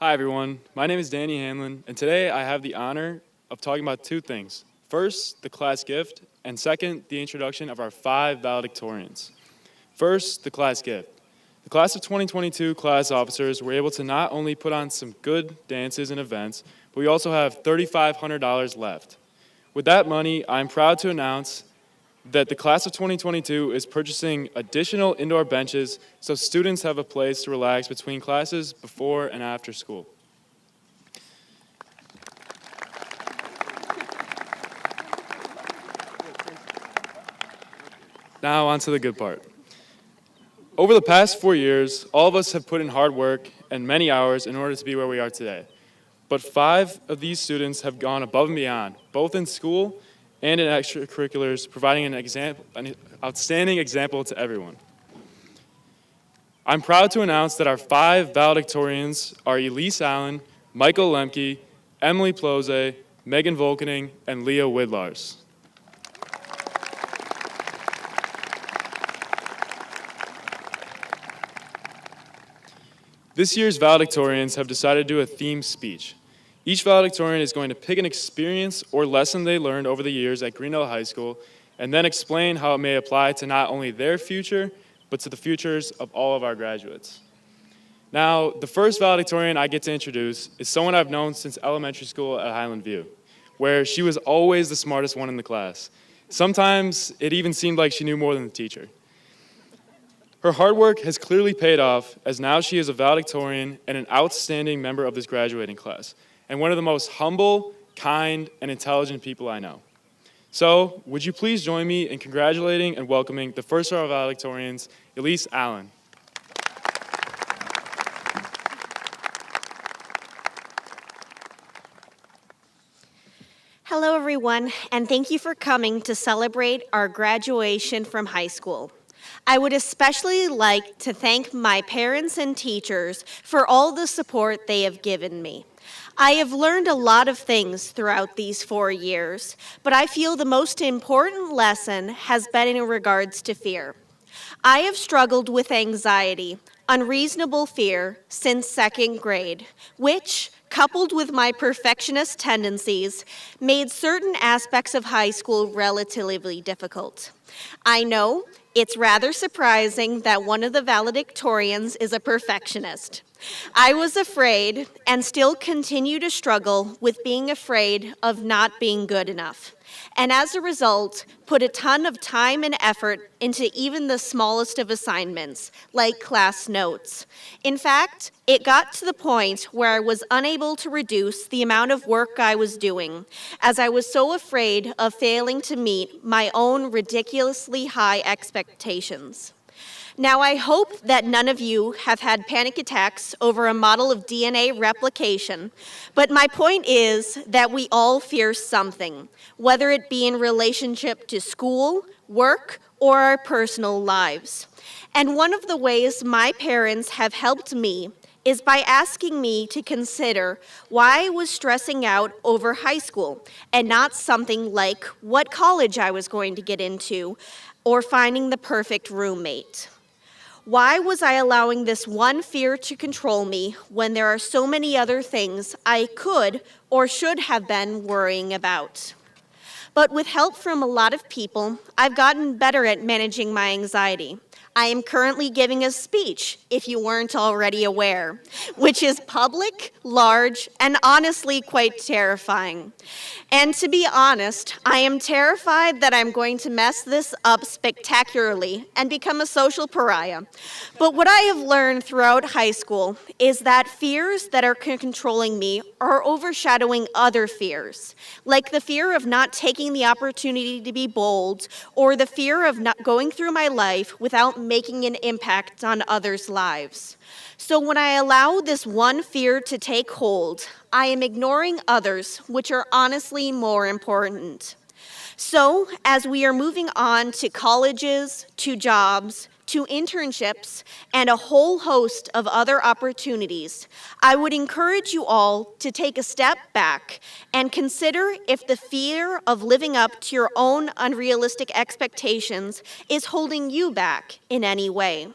Hi, everyone. My name is Danny Hanlon, and today I have the honor of talking about two things. First, the class gift, and second, the introduction of our 5 valedictorians. First, the class gift. The class of 2022 class officers were able to not only put on some good dances and events, but we also have $3,500 left. With that money, I'm proud to announce that the class of 2022 is purchasing additional indoor benches so students have a place to relax between classes before and after school. Now on to the good part. Over the past 4 years, all of us have put in hard work and many hours in order to be where we are today. But 5 of these students have gone above and beyond, both in school and in extracurriculars, providing an outstanding example to everyone. I'm proud to announce that our 5 valedictorians are Elise Allen, Michael Lemke, Emily Plose, Megan Volkening, and Leah Widlars. This year's valedictorians have decided to do a theme speech. Each valedictorian is going to pick an experience or lesson they learned over the years at Greendale High School and then explain how it may apply to not only their future, but to the futures of all of our graduates. Now, the first valedictorian I get to introduce is someone I've known since elementary school at Highland View, where she was always the smartest one in the class. Sometimes it even seemed like she knew more than the teacher. Her hard work has clearly paid off, as now she is a valedictorian and an outstanding member of this graduating class, and one of the most humble, kind, and intelligent people I know. So, would you please join me in congratulating and welcoming the first of our valedictorians, Elise Allen. Hello, everyone, and thank you for coming to celebrate our graduation from high school. I would especially like to thank my parents and teachers for all the support they have given me. I have learned a lot of things throughout these 4 years, but I feel the most important lesson has been in regards to fear. I have struggled with anxiety, unreasonable fear, since 2nd grade, which, coupled with my perfectionist tendencies, made certain aspects of high school relatively difficult. I know it's rather surprising that one of the valedictorians is a perfectionist. I was afraid and still continue to struggle with being afraid of not being good enough. And as a result, put a ton of time and effort into even the smallest of assignments, like class notes. In fact, it got to the point where I was unable to reduce the amount of work I was doing, as I was so afraid of failing to meet my own ridiculously high expectations. Now, I hope that none of you have had panic attacks over a model of DNA replication, but my point is that we all fear something, whether it be in relationship to school, work, or our personal lives. And one of the ways my parents have helped me is by asking me to consider why I was stressing out over high school and not something like what college I was going to get into or finding the perfect roommate. Why was I allowing this one fear to control me when there are so many other things I could or should have been worrying about? But with help from a lot of people, I've gotten better at managing my anxiety. I am currently giving a speech, if you weren't already aware, which is public, large, and honestly quite terrifying. And to be honest, I am terrified that I'm going to mess this up spectacularly and become a social pariah. But what I have learned throughout high school is that fears that are controlling me are overshadowing other fears, like the fear of not taking the opportunity to be bold, or the fear of not going through my life without making an impact on others' lives. So when I allow this one fear to take hold, I am ignoring others, which are honestly more important. So as we are moving on to colleges, to jobs, to internships, and a whole host of other opportunities, I would encourage you all to take a step back and consider if the fear of living up to your own unrealistic expectations is holding you back in any way.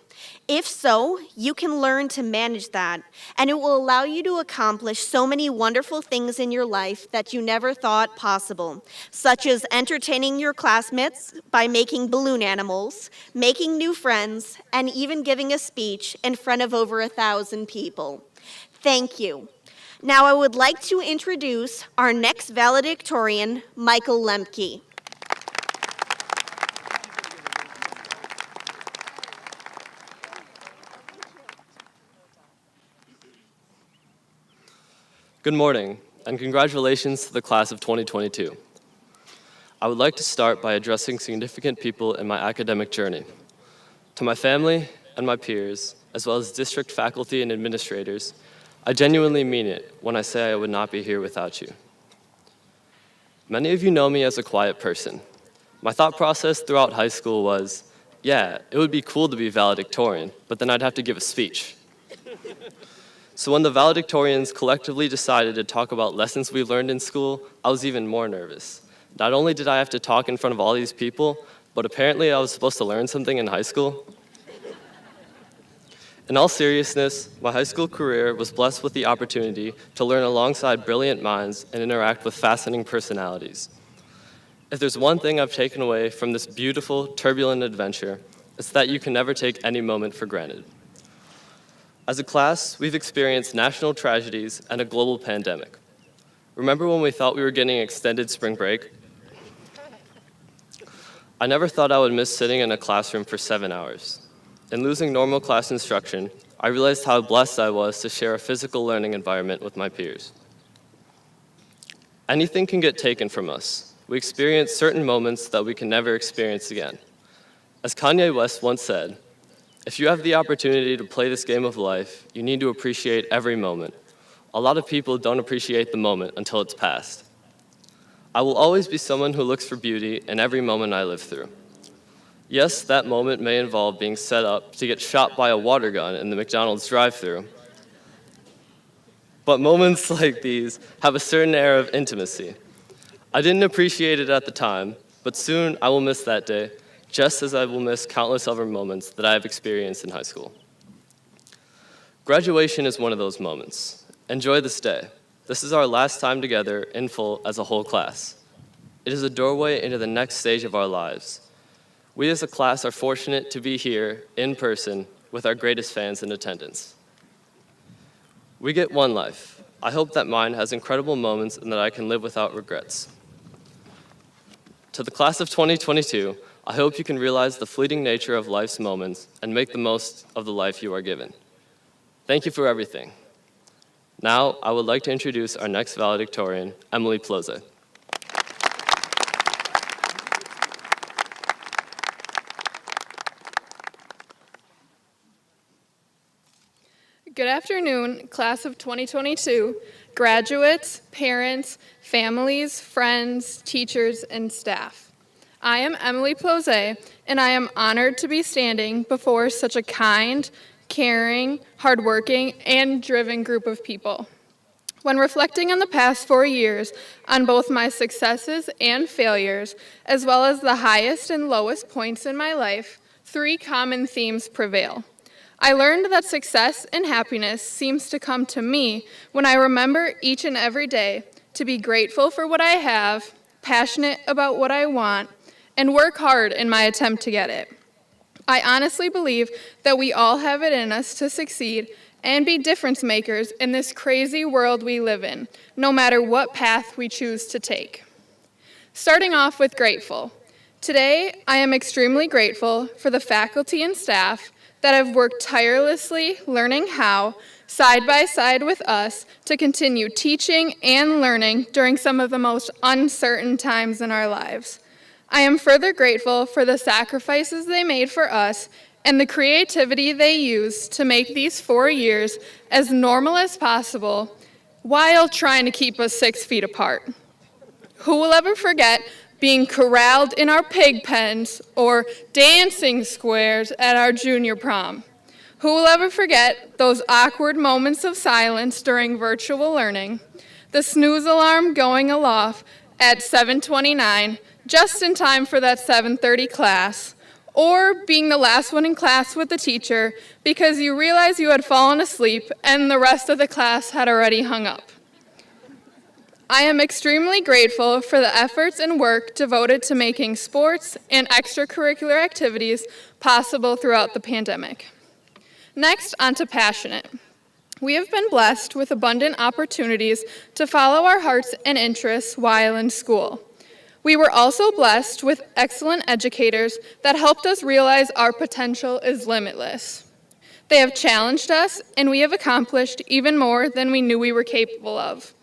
If so, you can learn to manage that, and it will allow you to accomplish so many wonderful things in your life that you never thought possible, such as entertaining your classmates by making balloon animals, making new friends, and even giving a speech in front of over 1,000 people. Thank you. Now I would like to introduce our next valedictorian, Michael Lemke. Good morning, and congratulations to the class of 2022. I would like to start by addressing significant people in my academic journey. To my family and my peers, as well as district faculty and administrators, I genuinely mean it when I say I would not be here without you. Many of you know me as a quiet person. My thought process throughout high school was, yeah, it would be cool to be valedictorian, but then I'd have to give a speech. So when the valedictorians collectively decided to talk about lessons we learned in school, I was even more nervous. Not only did I have to talk in front of all these people, but apparently I was supposed to learn something in high school. In all seriousness, my high school career was blessed with the opportunity to learn alongside brilliant minds and interact with fascinating personalities. If there's one thing I've taken away from this beautiful, turbulent adventure, it's that you can never take any moment for granted. As a class, we've experienced national tragedies and a global pandemic. Remember when we thought we were getting extended spring break? I never thought I would miss sitting in a classroom for 7 hours. In losing normal class instruction, I realized how blessed I was to share a physical learning environment with my peers. Anything can get taken from us. We experience certain moments that we can never experience again. As Kanye West once said, if you have the opportunity to play this game of life, you need to appreciate every moment. A lot of people don't appreciate the moment until it's past. I will always be someone who looks for beauty in every moment I live through. Yes, that moment may involve being set up to get shot by a water gun in the McDonald's drive-thru. But moments like these have a certain air of intimacy. I didn't appreciate it at the time, but soon I will miss that day, just as I will miss countless other moments that I have experienced in high school. Graduation is one of those moments. Enjoy this day. This is our last time together in full as a whole class. It is a doorway into the next stage of our lives. We as a class are fortunate to be here in person with our greatest fans in attendance. We get one life. I hope that mine has incredible moments and that I can live without regrets. To the class of 2022, I hope you can realize the fleeting nature of life's moments and make the most of the life you are given. Thank you for everything. Now, I would like to introduce our next valedictorian, Emily Plose. Good afternoon, class of 2022, graduates, parents, families, friends, teachers, and staff. I am Emily Plose, and I am honored to be standing before such a kind, caring, hardworking, and driven group of people. When reflecting on the past 4 years, on both my successes and failures, as well as the highest and lowest points in my life, 3 common themes prevail. I learned that success and happiness seems to come to me when I remember each and every day to be grateful for what I have, passionate about what I want, and work hard in my attempt to get it. I honestly believe that we all have it in us to succeed and be difference makers in this crazy world we live in, no matter what path we choose to take. Starting off with grateful. Today, I am extremely grateful for the faculty and staff that have worked tirelessly learning how, side by side with us, to continue teaching and learning during some of the most uncertain times in our lives. I am further grateful for the sacrifices they made for us and the creativity they used to make these 4 years as normal as possible while trying to keep us 6 feet apart. Who will ever forget being corralled in our pig pens or dancing squares at our junior prom? Who will ever forget those awkward moments of silence during virtual learning, the snooze alarm going off at 7:29, just in time for that 7:30 class, or being the last one in class with the teacher because you realized you had fallen asleep and the rest of the class had already hung up. I am extremely grateful for the efforts and work devoted to making sports and extracurricular activities possible throughout the pandemic. Next, on to passionate. We have been blessed with abundant opportunities to follow our hearts and interests while in school. We were also blessed with excellent educators that helped us realize our potential is limitless. They have challenged us, and we have accomplished even more than we knew we were capable of.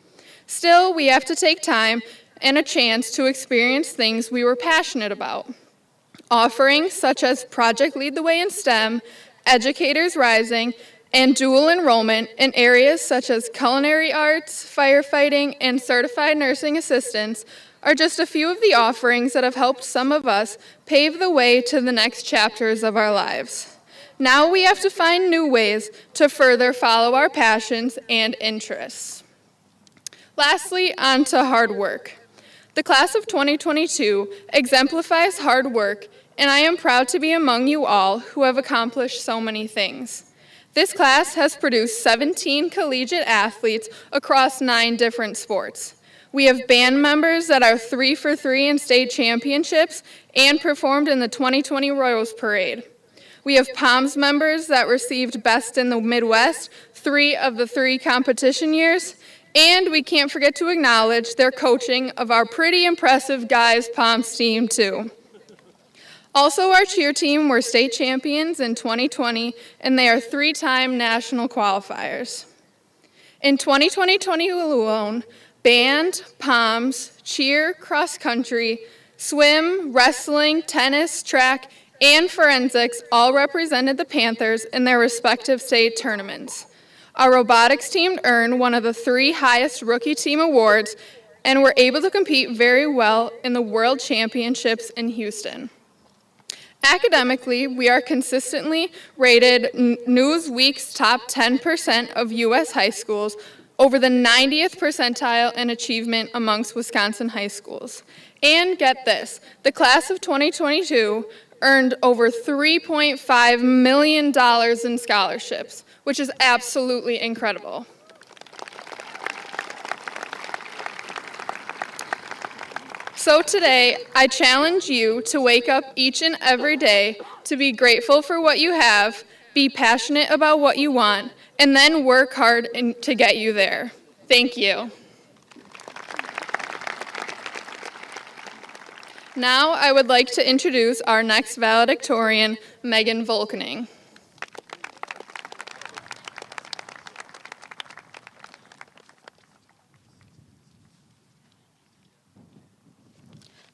Still, we have to take time and a chance to experience things we were passionate about. Offerings such as Project Lead the Way in STEM, Educators Rising, and dual enrollment in areas such as culinary arts, firefighting, and certified nursing assistants are just a few of the offerings that have helped some of us pave the way to the next chapters of our lives. Now we have to find new ways to further follow our passions and interests. Lastly, on to hard work. The class of 2022 exemplifies hard work, and I am proud to be among you all who have accomplished so many things. This class has produced 17 collegiate athletes across 9 different sports. We have band members that are 3 for 3 in state championships and performed in the 2020 Royals Parade. We have POMS members that received Best in the Midwest 3 of the 3 competition years, and we can't forget to acknowledge their coaching of our pretty impressive guys POMS team too. Also, our cheer team were state champions in 2020, and they are 3-time national qualifiers. In 2020 alone, band, POMS, cheer, cross country, swim, wrestling, tennis, track, and forensics all represented the Panthers in their respective state tournaments. Our robotics team earned one of the 3 highest rookie team awards and were able to compete very well in the World Championships in Houston. Academically, we are consistently rated Newsweek's top 10% of U.S. high schools, over the 90th percentile in achievement amongst Wisconsin high schools. And get this, the class of 2022 earned over $3.5 million in scholarships, which is absolutely incredible. So today, I challenge you to wake up each and every day to be grateful for what you have, be passionate about what you want, and then work hard to get you there. Thank you. Now I would like to introduce our next valedictorian, Megan Volkening.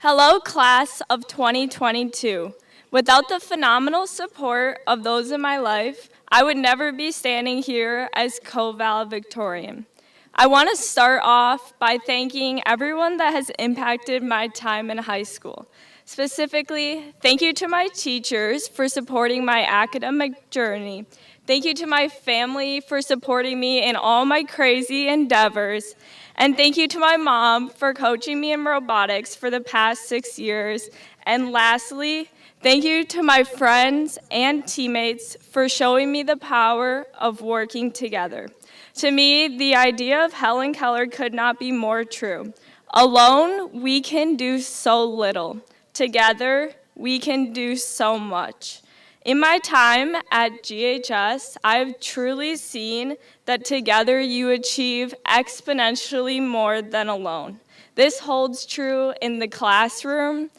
Hello, class of 2022. Without the phenomenal support of those in my life, I would never be standing here as co-valedictorian. I want to start off by thanking everyone that has impacted my time in high school. Specifically, thank you to my teachers for supporting my academic journey. Thank you to my family for supporting me in all my crazy endeavors. And thank you to my mom for coaching me in robotics for the past 6 years. And lastly, thank you to my friends and teammates for showing me the power of working together. To me, the idea of Helen Keller could not be more true. Alone, we can do so little. Together, we can do so much. In my time at GHS, I've truly seen that together you achieve exponentially more than alone. This holds true in the classroom,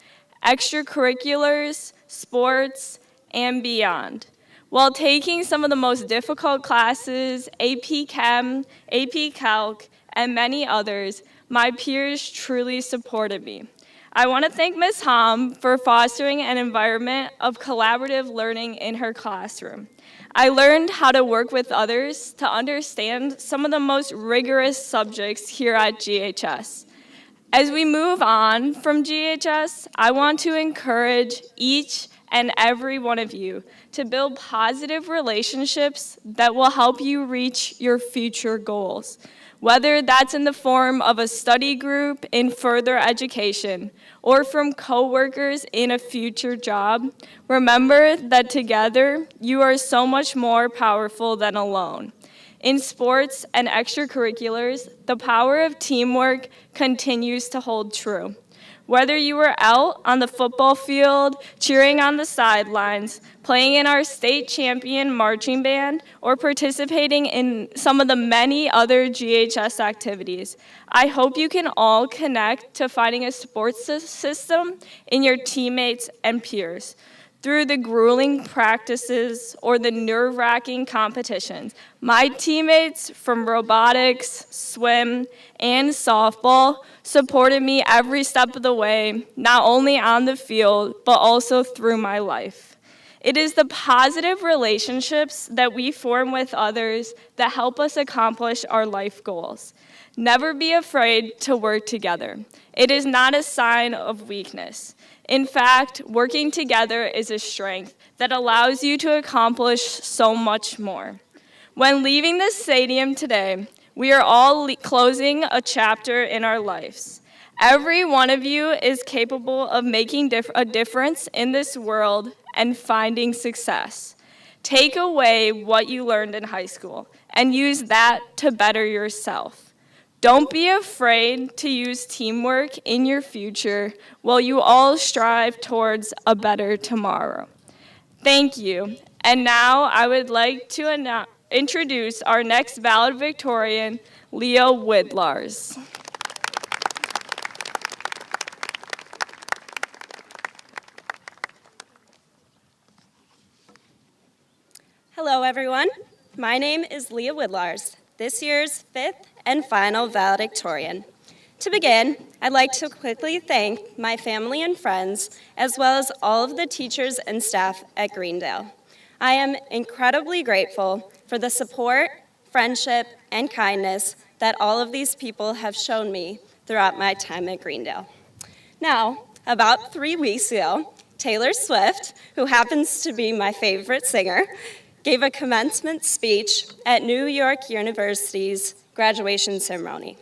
extracurriculars, sports, and beyond. While taking some of the most difficult classes, AP Chem, AP Calc, and many others, my peers truly supported me. I want to thank Ms. Hom for fostering an environment of collaborative learning in her classroom. I learned how to work with others to understand some of the most rigorous subjects here at GHS. As we move on from GHS, I want to encourage each and every one of you to build positive relationships that will help you reach your future goals. Whether that's in the form of a study group in further education or from coworkers in a future job, remember that together you are so much more powerful than alone. In sports and extracurriculars, the power of teamwork continues to hold true. Whether you were out on the football field, cheering on the sidelines, playing in our state champion marching band, or participating in some of the many other GHS activities, I hope you can all connect to finding a sports system in your teammates and peers. Through the grueling practices or the nerve-wracking competitions, my teammates from robotics, swim, and softball supported me every step of the way, not only on the field, but also through my life. It is the positive relationships that we form with others that help us accomplish our life goals. Never be afraid to work together. It is not a sign of weakness. In fact, working together is a strength that allows you to accomplish so much more. When leaving this stadium today, we are all closing a chapter in our lives. Every one of you is capable of making a difference in this world and finding success. Take away what you learned in high school and use that to better yourself. Don't be afraid to use teamwork in your future while you all strive towards a better tomorrow. Thank you. And now I would like to introduce our next valedictorian, Leo Widlars. Hello, everyone. My name is Leah Widlars, this year's fifth and final valedictorian. To begin, I'd like to quickly thank my family and friends, as well as all of the teachers and staff at Greendale. I am incredibly grateful for the support, friendship, and kindness that all of these people have shown me throughout my time at Greendale. Now, about 3 weeks ago, Taylor Swift, who happens to be my favorite singer, gave a commencement speech at New York University's graduation ceremony.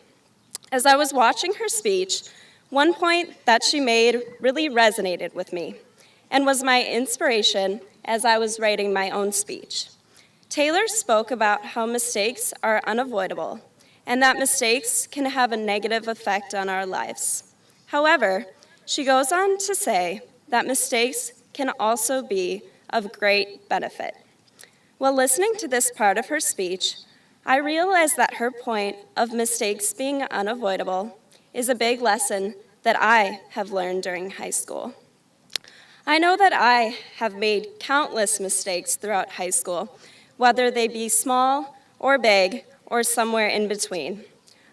As I was watching her speech, one point that she made really resonated with me and was my inspiration as I was writing my own speech. Taylor spoke about how mistakes are unavoidable and that mistakes can have a negative effect on our lives. However, she goes on to say that mistakes can also be of great benefit. While listening to this part of her speech, I realized that her point of mistakes being unavoidable is a big lesson that I have learned during high school. I know that I have made countless mistakes throughout high school, whether they be small or big or somewhere in between.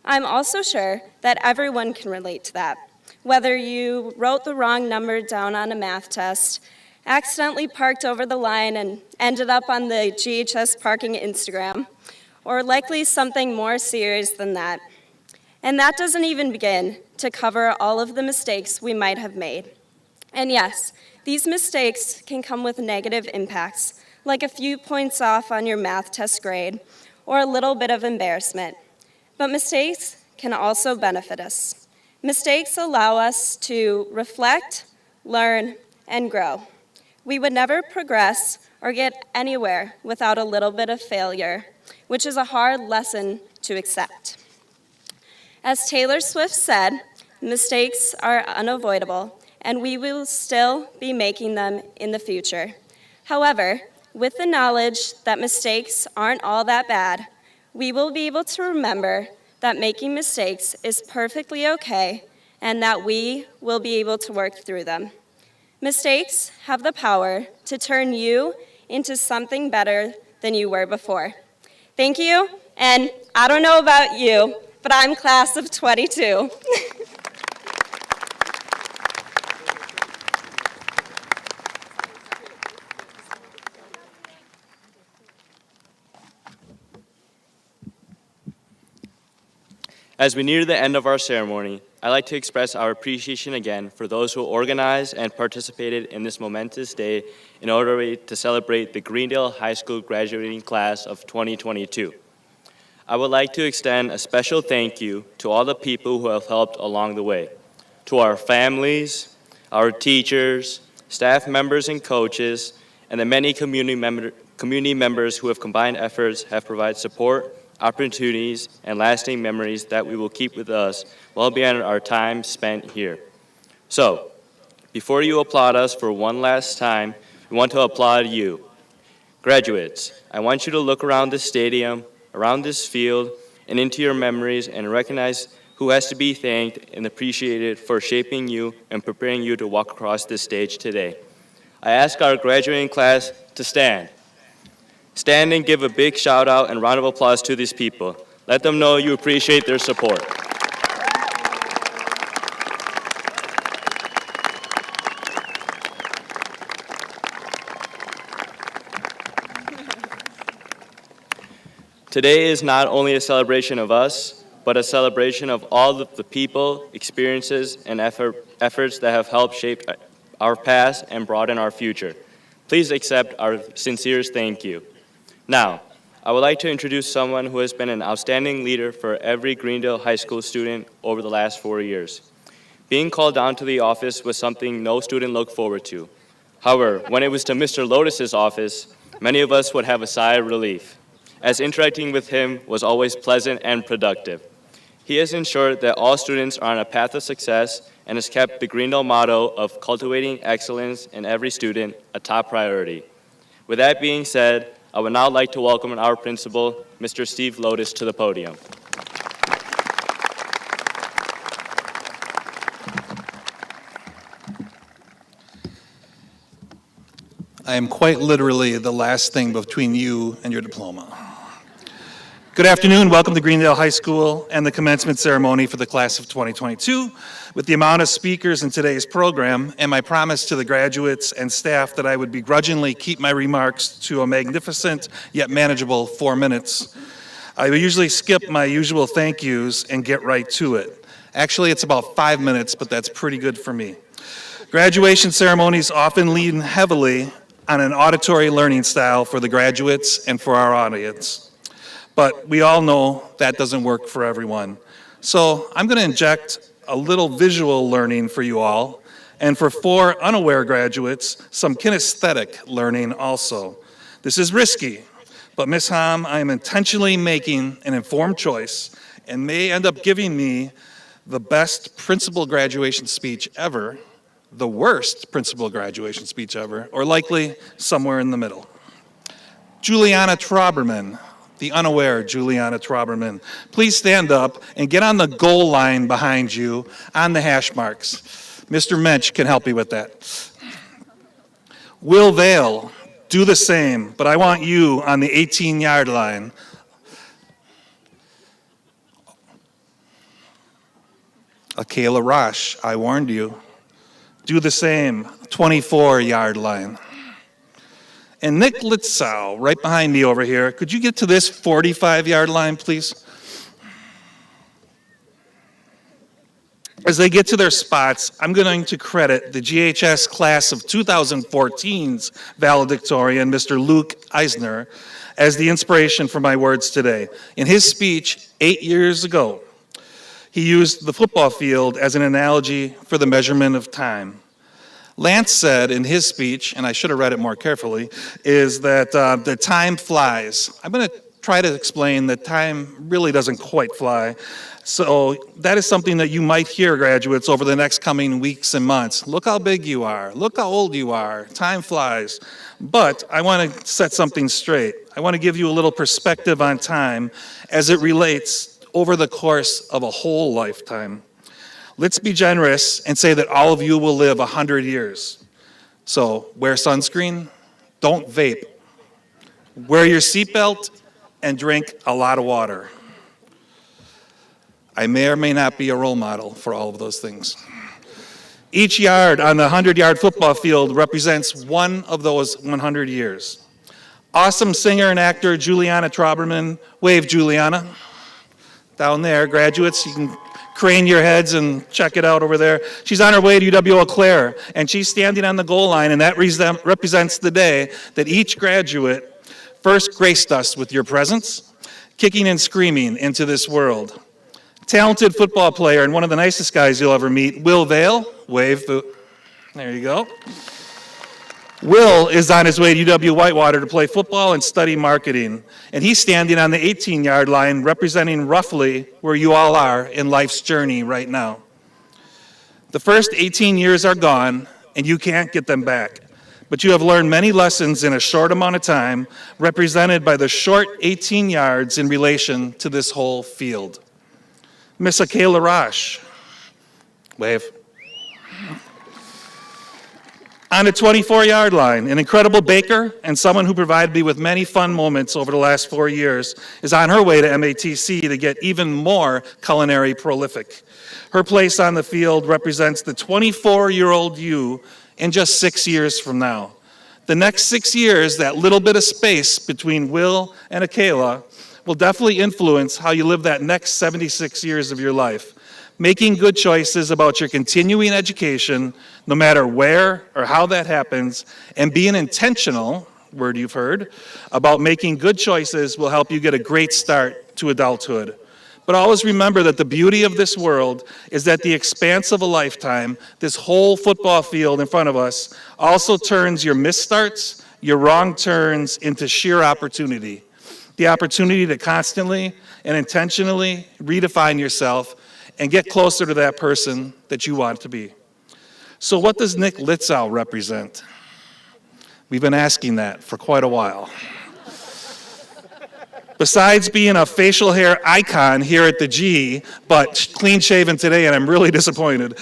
I'm also sure that everyone can relate to that, whether you wrote the wrong number down on a math test, accidentally parked over the line and ended up on the GHS parking Instagram, or likely something more serious than that. And that doesn't even begin to cover all of the mistakes we might have made. And yes, these mistakes can come with negative impacts, like a few points off on your math test grade, or a little bit of embarrassment. But mistakes can also benefit us. Mistakes allow us to reflect, learn, and grow. We would never progress or get anywhere without a little bit of failure, which is a hard lesson to accept. As Taylor Swift said, mistakes are unavoidable, and we will still be making them in the future. However, with the knowledge that mistakes aren't all that bad, we will be able to remember that making mistakes is perfectly okay and that we will be able to work through them. Mistakes have the power to turn you into something better than you were before. Thank you, and I don't know about you, but I'm class of 22. As we near the end of our ceremony, I'd like to express our appreciation again for those who organized and participated in this momentous day in order to celebrate the Greendale High School graduating class of 2022. I would like to extend a special thank you to all the people who have helped along the way, to our families, our teachers, staff members and coaches, and the many community members who have combined efforts have provided support, opportunities, and lasting memories that we will keep with us well beyond our time spent here. So, before you applaud us for one last time, we want to applaud you. Graduates, I want you to look around this stadium, around this field, and into your memories and recognize who has to be thanked and appreciated for shaping you and preparing you to walk across this stage today. I ask our graduating class to stand. Stand and give a big shout out and round of applause to these people. Let them know you appreciate their support. Today is not only a celebration of us, but a celebration of all of the people, experiences, and efforts that have helped shape our past and broaden our future. Please accept our sincerest thank you. Now, I would like to introduce someone who has been an outstanding leader for every Greendale High School student over the last 4 years. Being called down to the office was something no student looked forward to. However, when it was to Mr. Lotus's office, many of us would have a sigh of relief, as interacting with him was always pleasant and productive. He has ensured that all students are on a path of success and has kept the Greendale motto of cultivating excellence in every student a top priority. With that being said, I would now like to welcome our principal, Mr. Steve Lotus, to the podium. I am quite literally the last thing between you and your diploma. Good afternoon, welcome to Greendale High School and the commencement ceremony for the class of 2022. With the amount of speakers in today's program and my promise to the graduates and staff that I would begrudgingly keep my remarks to a magnificent yet manageable 4 minutes, I usually skip my usual thank yous and get right to it. Actually, it's about 5 minutes, but that's pretty good for me. Graduation ceremonies often lean heavily on an auditory learning style for the graduates and for our audience. But we all know that doesn't work for everyone. So I'm going to inject a little visual learning for you all, and for 4 unaware graduates, some kinesthetic learning also. This is risky, but Ms. Hom, I am intentionally making an informed choice and may end up giving me the best principal graduation speech ever, the worst principal graduation speech ever, or likely somewhere in the middle. Juliana Trauberman, the unaware Juliana Trauberman, please stand up and get on the goal line behind you on the hash marks. Mr. Mensch can help you with that. Will Vale, do the same, but I want you on the 18-yard line. Akela Rosh, I warned you. Do the same, 24-yard line. And Nick Litzow, right behind me over here, could you get to this 45-yard line, please? As they get to their spots, I'm going to credit the GHS class of 2014's valedictorian, Mr. Luke Eisner, as the inspiration for my words today. In his speech 8 years ago, he used the football field as an analogy for the measurement of time. Lance said in his speech, and I should have read it more carefully, is that the time flies. I'm going to try to explain that time really doesn't quite fly. So that is something that you might hear, graduates, over the next coming weeks and months. Look how big you are. Look how old you are. Time flies. But I want to set something straight. I want to give you a little perspective on time as it relates over the course of a whole lifetime. Let's be generous and say that all of you will live 100 years. So wear sunscreen, don't vape, wear your seatbelt, and drink a lot of water. I may or may not be a role model for all of those things. Each yard on the 100-yard football field represents one of those 100 years. Awesome singer and actor Juliana Trauberman, wave Juliana. Down there, graduates, you can crane your heads and check it out over there. She's on her way to UW Eau Claire, and she's standing on the goal line, and that represents the day that each graduate first graced us with your presence, kicking and screaming into this world. Talented football player and one of the nicest guys you'll ever meet, Will Vale. Wave. There you go. Will is on his way to UW Whitewater to play football and study marketing, and he's standing on the 18-yard line representing roughly where you all are in life's journey right now. The first 18 years are gone, and you can't get them back, but you have learned many lessons in a short amount of time, represented by the short 18 yards in relation to this whole field. Miss Akela Rosh. Wave. On the 24-yard line, an incredible baker and someone who provided me with many fun moments over the last 4 years is on her way to MATC to get even more culinary prolific. Her place on the field represents the 24-year-old you in just 6 years from now. The next 6 years, that little bit of space between Will and Akela, will definitely influence how you live that next 76 years of your life. Making good choices about your continuing education, no matter where or how that happens, and being intentional, word you've heard, about making good choices will help you get a great start to adulthood. But always remember that the beauty of this world is that the expanse of a lifetime, this whole football field in front of us, also turns your misstarts, your wrong turns into sheer opportunity. The opportunity to constantly and intentionally redefine yourself and get closer to that person that you want to be. So what does Nick Litzow represent? We've been asking that for quite a while. Besides being a facial hair icon here at the G, but clean shaven today, and I'm really disappointed.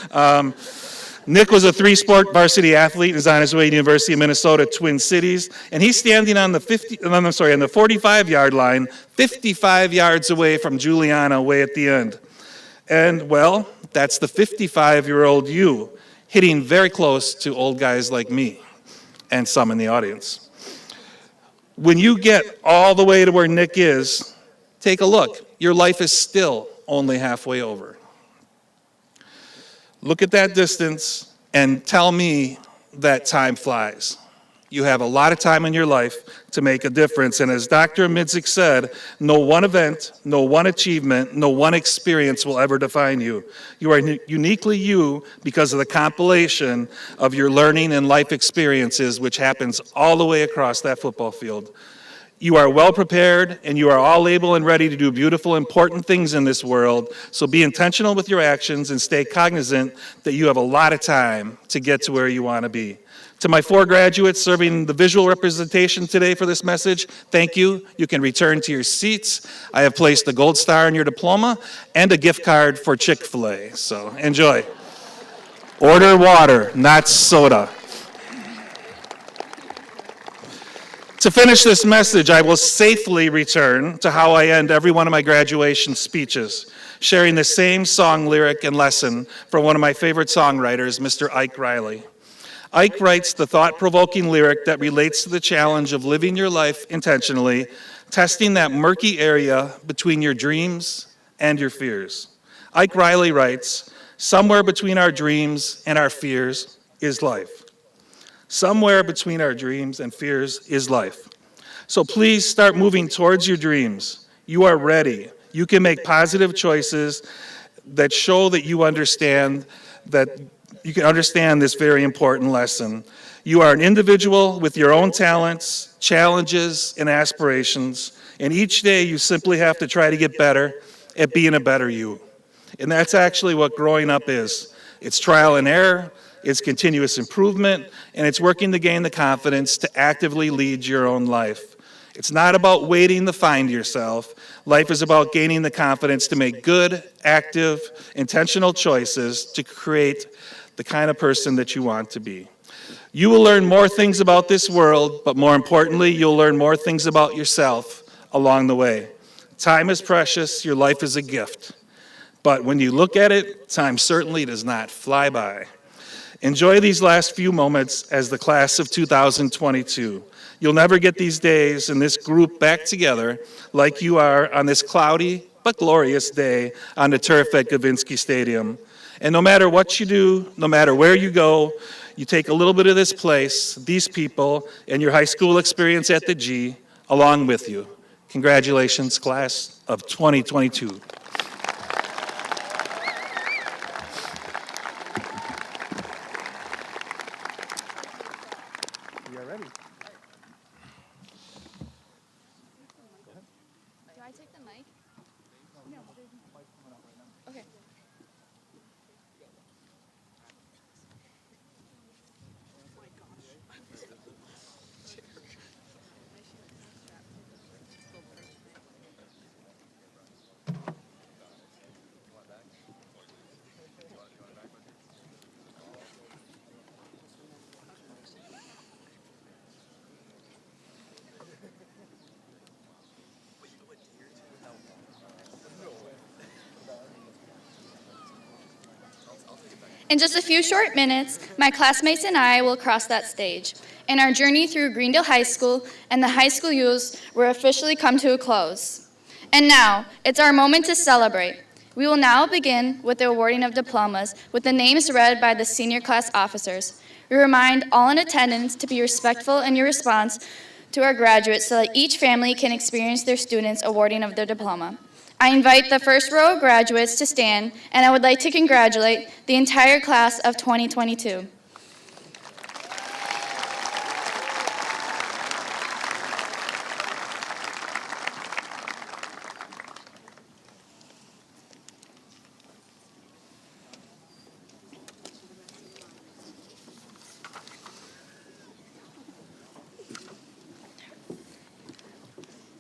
Nick was a 3-sport varsity athlete, is on his way to University of Minnesota, Twin Cities, and he's standing on the 45-yard line, 55 yards away from Juliana way at the end. And, well, that's the 55-year-old you, hitting very close to old guys like me and some in the audience. When you get all the way to where Nick is, take a look. Your life is still only halfway over. Look at that distance and tell me that time flies. You have a lot of time in your life to make a difference. And as Dr. Midzik said, no one event, no one achievement, no one experience will ever define you. You are uniquely you because of the compilation of your learning and life experiences, which happens all the way across that football field. You are well prepared, and you are all able and ready to do beautiful, important things in this world. So be intentional with your actions and stay cognizant that you have a lot of time to get to where you want to be. To my 4 graduates serving the visual representation today for this message, thank you. You can return to your seats. I have placed a gold star on your diploma and a gift card for Chick-fil-A, so enjoy. Order water, not soda. To finish this message, I will safely return to how I end every one of my graduation speeches, sharing the same song lyric and lesson from one of my favorite songwriters, Mr. Ike Riley. Ike writes the thought-provoking lyric that relates to the challenge of living your life intentionally, testing that murky area between your dreams and your fears. Ike Riley writes, "Somewhere between our dreams and our fears is life." Somewhere between our dreams and fears is life. So please start moving towards your dreams. You are ready. You can make positive choices that show that you understand this very important lesson. You are an individual with your own talents, challenges, and aspirations, and each day you simply have to try to get better at being a better you. And that's actually what growing up is. It's trial and error, it's continuous improvement, and it's working to gain the confidence to actively lead your own life. It's not about waiting to find yourself. Life is about gaining the confidence to make good, active, intentional choices to create the kind of person that you want to be. You will learn more things about this world, but more importantly, you'll learn more things about yourself along the way. Time is precious, your life is a gift. But when you look at it, time certainly does not fly by. Enjoy these last few moments as the class of 2022. You'll never get these days and this group back together like you are on this cloudy but glorious day on the turf at Gavinsky Stadium. And no matter what you do, no matter where you go, you take a little bit of this place, these people, and your high school experience at the G along with you. Congratulations, class of 2022. In just a few short minutes, my classmates and I will cross that stage, and our journey through Greendale High School and the high school years will officially come to a close. And now, it's our moment to celebrate. We will now begin with the awarding of diplomas, with the names read by the senior class officers. We remind all in attendance to be respectful in your response to our graduates so that each family can experience their students' awarding of their diploma. I invite the first row of graduates to stand, and I would like to congratulate the entire class of 2022.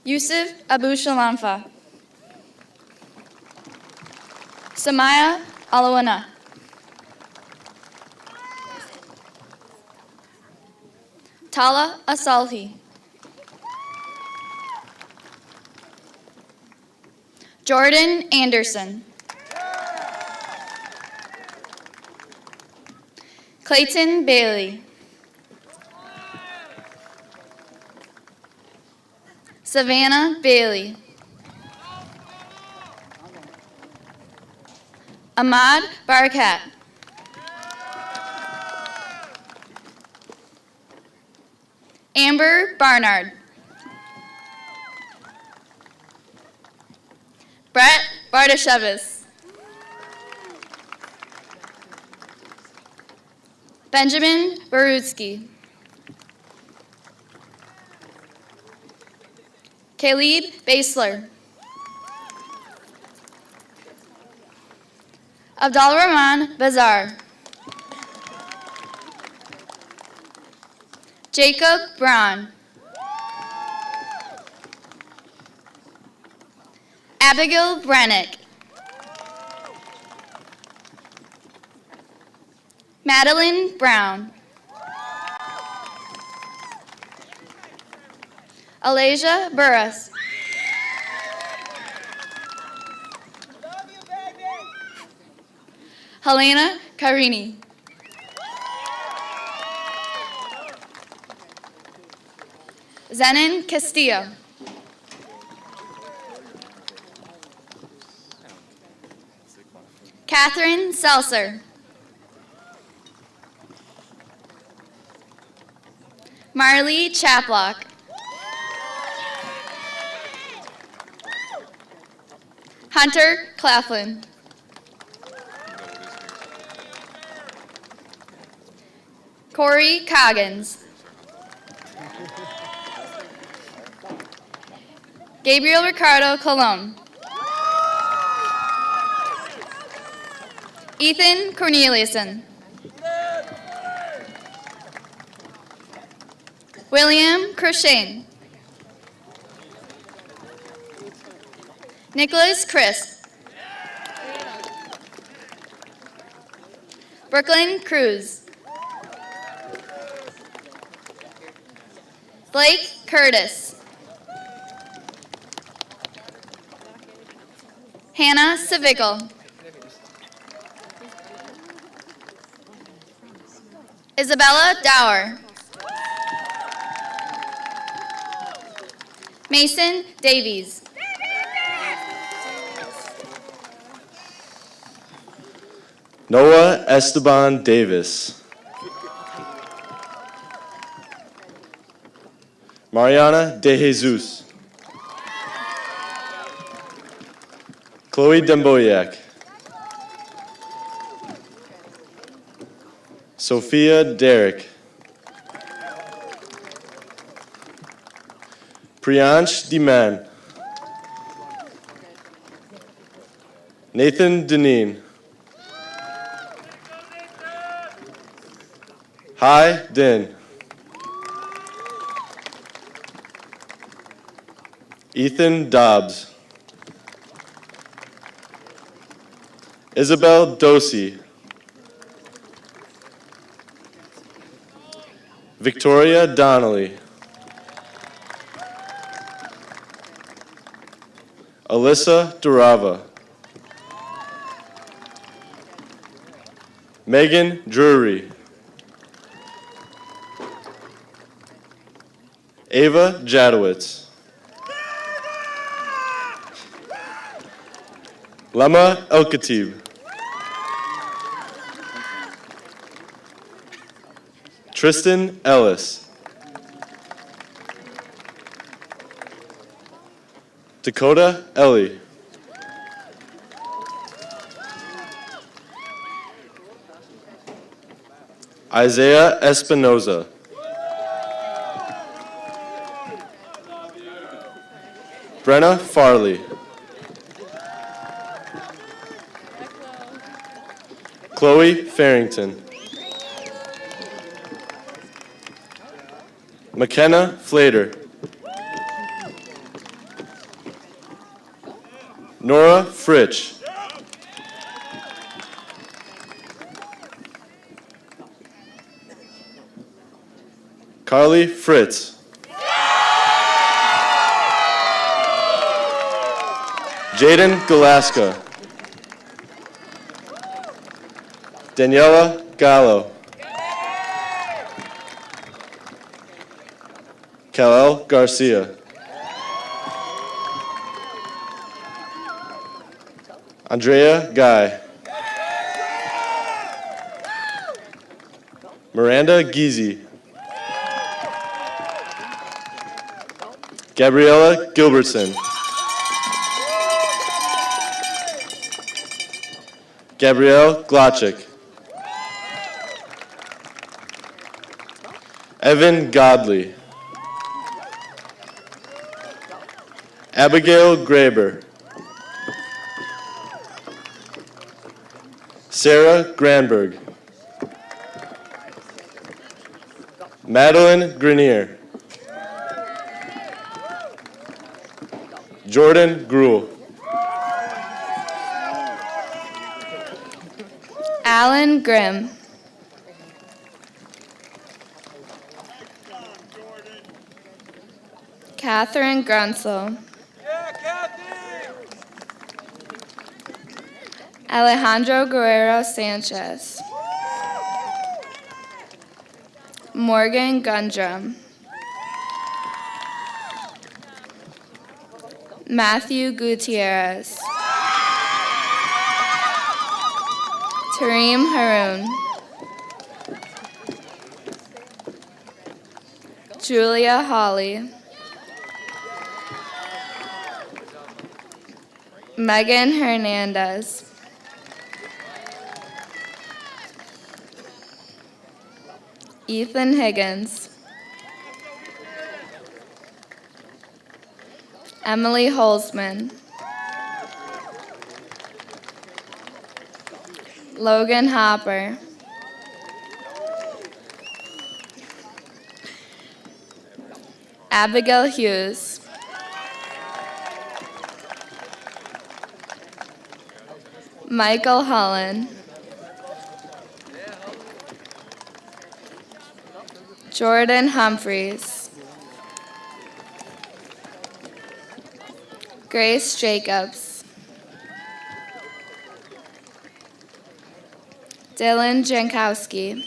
Yusuf Abu Shalamfa. Samaya Alawana. Tala Asalhi. Jordan Anderson. Clayton Bailey. Savannah Bailey. Ahmad Barakat. Amber Barnard. Brett Bardashevas. Benjamin Barutsky. Caleb Basler. Abdul Rahman Bazar. Jacob Braun. Abigail Brennick. Madeline Brown. Alasia Burris. Helena Carini. Zenon Castillo. Catherine Seltzer. Marley Chaplock. Hunter Claflin. Corey Coggins. Gabriel Ricardo Colon. Ethan Corneliuson. William Crochane. Nicholas Crisp. Brooklyn Cruz. Blake Curtis. Hannah Savickle. Isabella Dower. Mason Davies. Noah Esteban Davis. Mariana De Jesus. Chloe Demboyak. Sophia Derrick. Priyansh Diman. Nathan Deneen. Hai Din. Ethan Dobbs. Isabel Dosey. Victoria Donnelly. Alyssa Durava. Megan Drury. Ava Jadowitz. Lema El-Khatib. Tristan Ellis. Dakota Ellie. Isaiah Espinoza. Brenna Farley. Chloe Farrington. McKenna Flater. Nora Fritsch. Carly Fritz. Jaden Galaska. Daniela Gallo. Kalel Garcia. Andrea Guy. Miranda Giese. Gabriella Gilbertson. Gabrielle Glotchick. Evan Godley. Abigail Graber. Sarah Granberg. Madeline Grenier. Jordan Gruel. Alan Grimm. Catherine Grunsel. Alejandro Guerrero Sanchez. Morgan Gundrum. Matthew Gutierrez. Tareem Haroon. Julia Hawley. Megan Hernandez. Ethan Higgins. Emily Holzman. Logan Hopper. Abigail Hughes. Michael Holland. Jordan Humphreys. Grace Jacobs. Dylan Jankowski.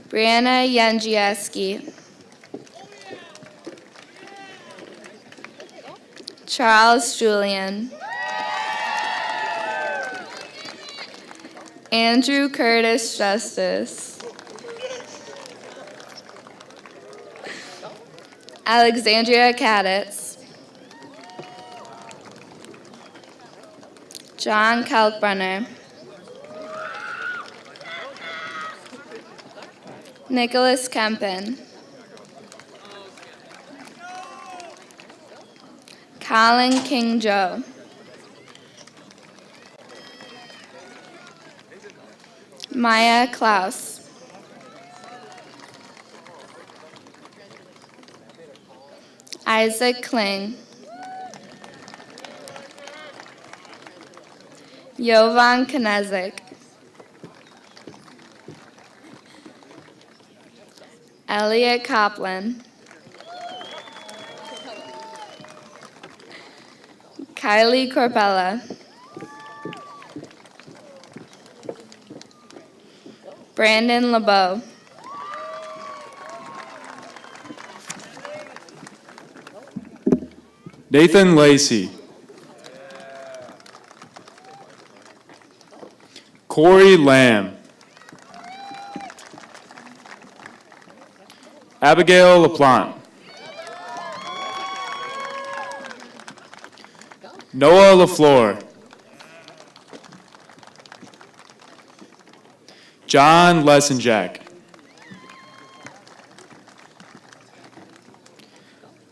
Brianna Yenjieski. Charles Julian. Andrew Curtis Justice, Alexandria Caditz, John Kalkbrenner, Nicholas Kempen, Colin King Joe, Maya Klaus, Isaac Kling, Jovan Knezik, Elliot Copland, Kylie Corbella, Brandon LeBeau, Nathan Lacey, Corey Lamb, Abigail LaPlante, Noah LaFleur, John Lessenjack,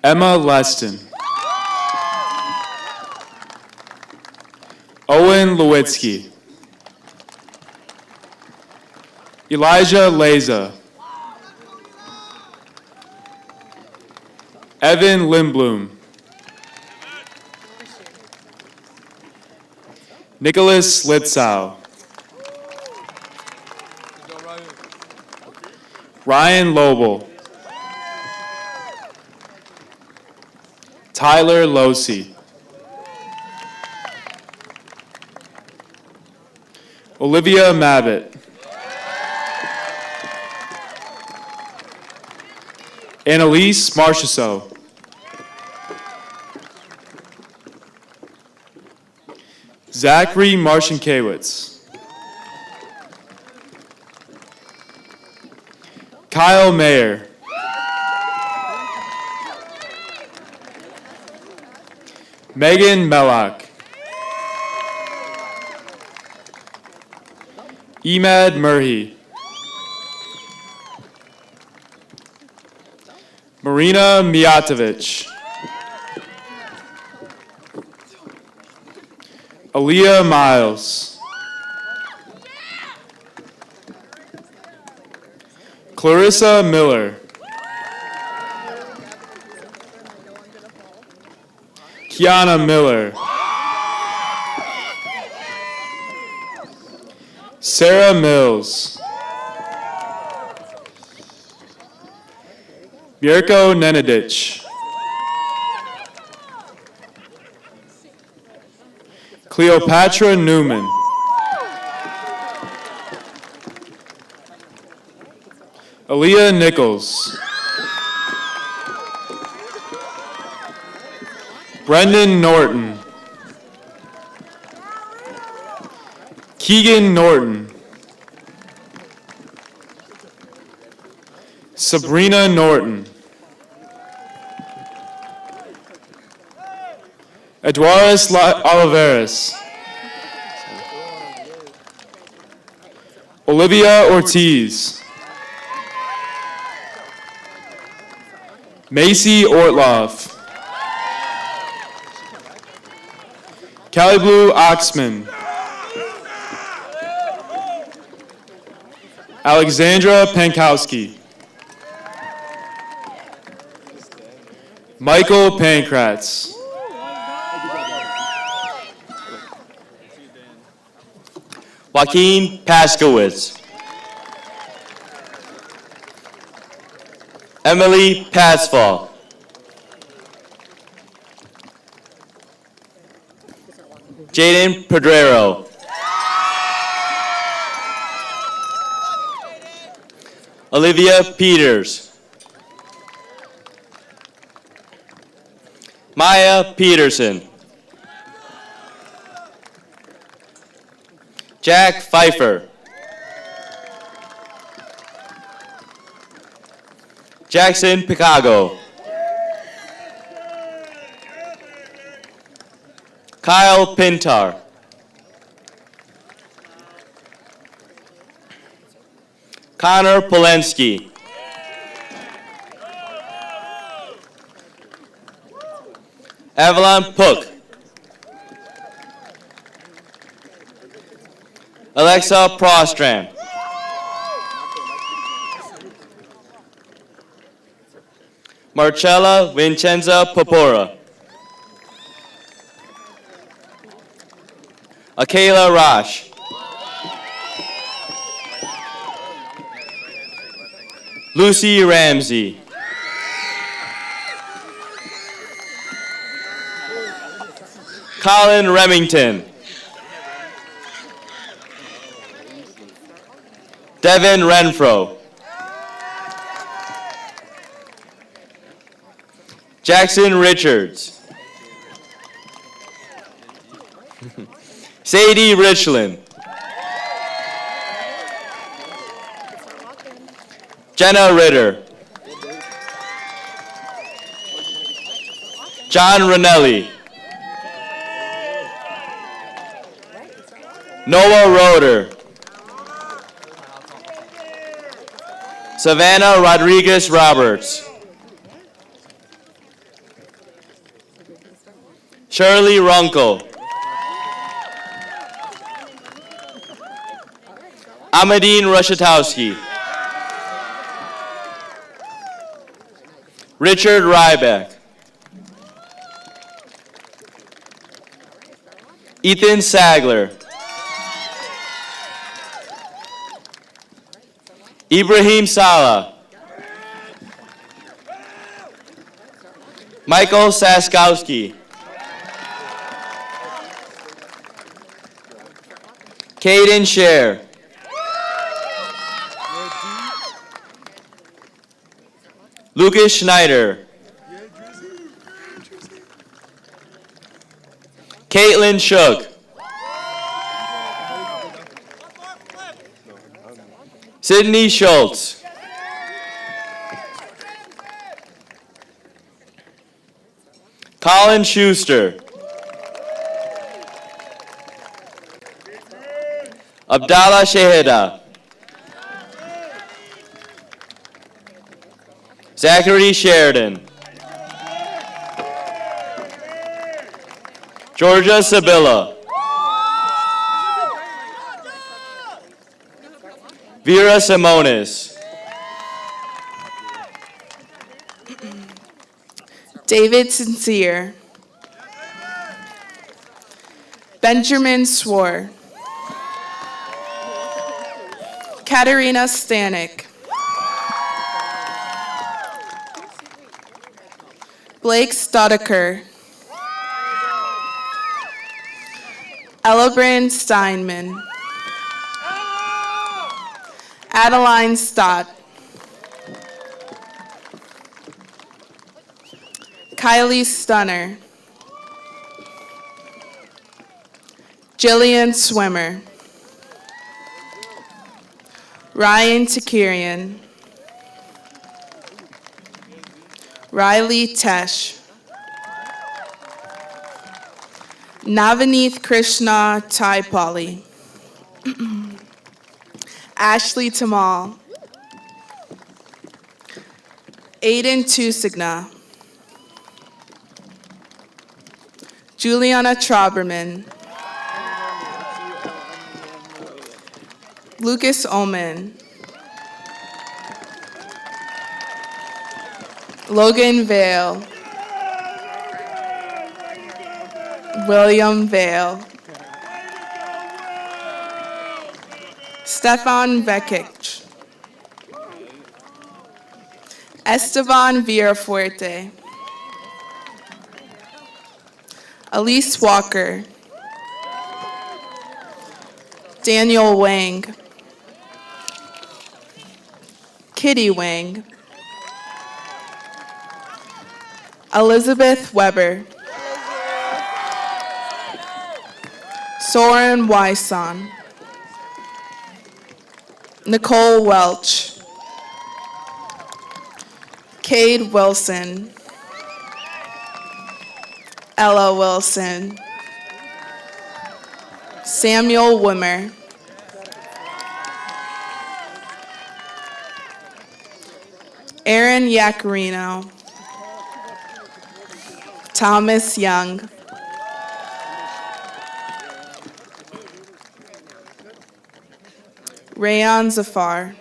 Emma Leston, Owen Lewitsky, Elijah Leza, Evan Lindblom, Nicholas Litzow, Ryan Lobel, Tyler Losey, Olivia Mabbitt, Annalise Marchessault, Zachary Marcinkiewicz, Kyle Mayer, Megan Mellock, Emad Murhi, Marina Mijatovic, Aaliyah Miles, Clarissa Miller, Kiana Miller, Sarah Mills, Bjerko Nenadic, Cleopatra Newman, Aaliyah Nichols, Brendan Norton, Keegan Norton, Sabrina Norton, Eduardo Oliveras, Olivia Ortiz, Macy Ortloff, Callie Blue Oxman, Alexandra Pankowski, Michael Pankratz, Joaquin Paskowitz, Emily Pasfall, Jaden Pedrero, Olivia Peters, Maya Peterson, Jack Pfeiffer, Jackson Picago. Kyle Pintar. Connor Polensky. Evelyn Pook. Alexa Prostram. Marcella Vincenza Popora. Akela Rosh. Lucy Ramsey. Colin Remington. Devin Renfro. Jackson Richards. Sadie Richland. Jenna Ritter. John Ranelli. Noah Roeder. Savannah Rodriguez Roberts. Shirley Runkle. Amadine Rushatowski. Richard Ryback. Ethan Sagler. Ibrahim Sala. Michael Saskowski. Caden Scher. Lucas Schneider. Caitlin Shook. Sydney Schultz. Colin Schuster. Abdallah Sheheda. Zachary Sheridan. Georgia Sabilla. Vera Simonis. David Sincere. Benjamin Swore. Katerina Stanek. Blake Stodeker. Ellebrand Steinman. Adeline Stott. Kylie Stunner. Jillian Swimmer. Ryan Takirian. Riley Tesh. Navaneeth Krishna Taipali. Ashley Tamal. Aiden Tusigna. Juliana Trauberman. Lucas Ullman. Logan Vale. William Vale. Stefan Vekic. Esteban Villafuerte. Elise Walker. Daniel Wang. Kitty Wang. Elizabeth Weber. Soren Wyson. Nicole Welch. Cade Wilson. Ella Wilson. Samuel Wimmer. Aaron Yacarino. Thomas Young. Rayon Zafar.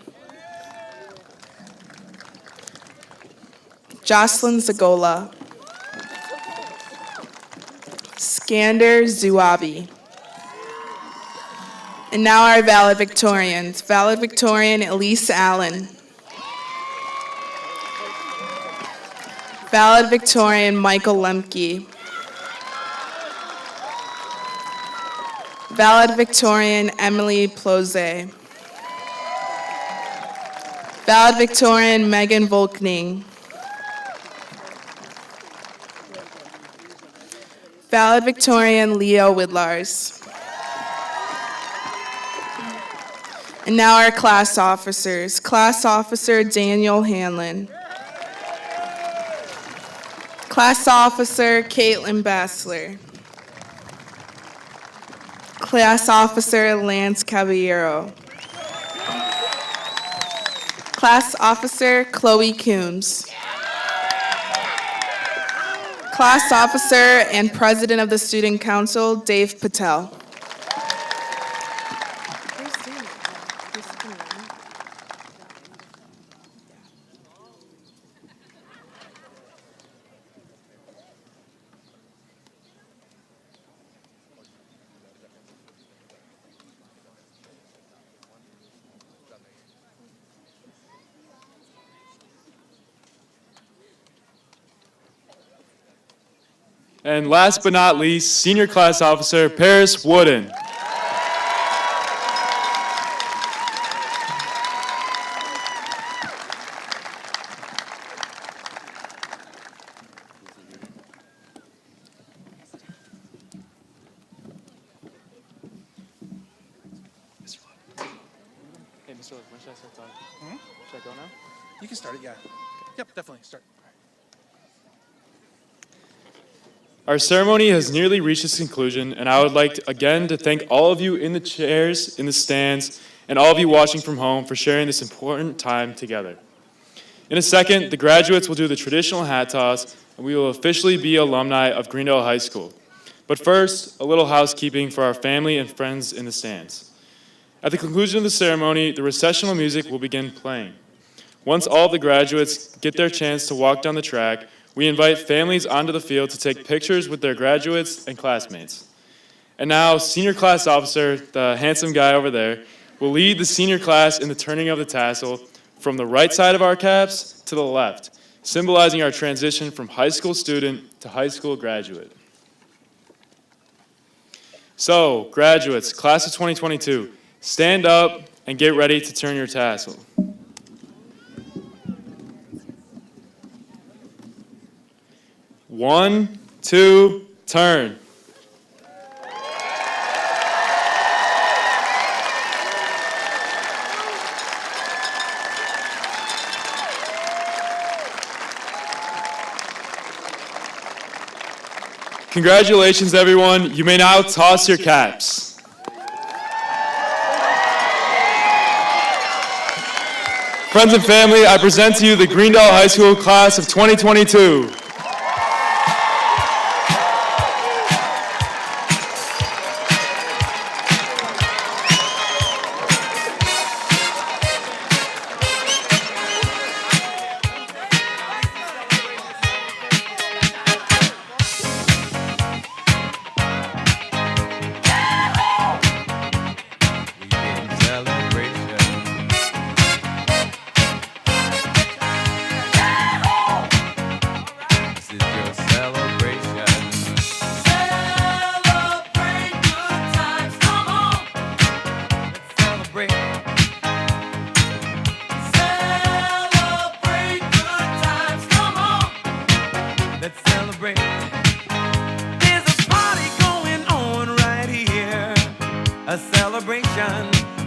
Jocelyn Zagola. Skander Zuabi. And now our valedictorians. Valedictorian Elise Allen. Valedictorian Michael Lemke. Valedictorian Emily Ploze. Valedictorian Megan Volkning. Valedictorian Leo Widlars. And now our class officers. Class Officer Daniel Hanlon. Class Officer Caitlin Bassler. Class Officer Lance Caballero. Class Officer Chloe Coombs. Class Officer and President of the Student Council, Dave Patel. And last but not least, Senior Class Officer Paris Wooden. Hey, Mr. Look, when should I start talking? Should I go now? You can start it, yeah. Yep, definitely, start. Our ceremony has nearly reached its conclusion, and I would like again to thank all of you in the chairs, in the stands, and all of you watching from home for sharing this important time together. In a second, the graduates will do the traditional hat toss, and we will officially be alumni of Greendale High School. But first, a little housekeeping for our family and friends in the stands. At the conclusion of the ceremony, the recessional music will begin playing. Once all of the graduates get their chance to walk down the track, we invite families onto the field to take pictures with their graduates and classmates. And now, Senior Class Officer, the handsome guy over there, will lead the senior class in the turning of the tassel from the right side of our caps to the left, symbolizing our transition from high school student to high school graduate. So, graduates, class of 2022, stand up and get ready to turn your tassel. One, two, turn. Congratulations, everyone. You may now toss your caps. Friends and family, I present to you the Greendale High School class of 2022.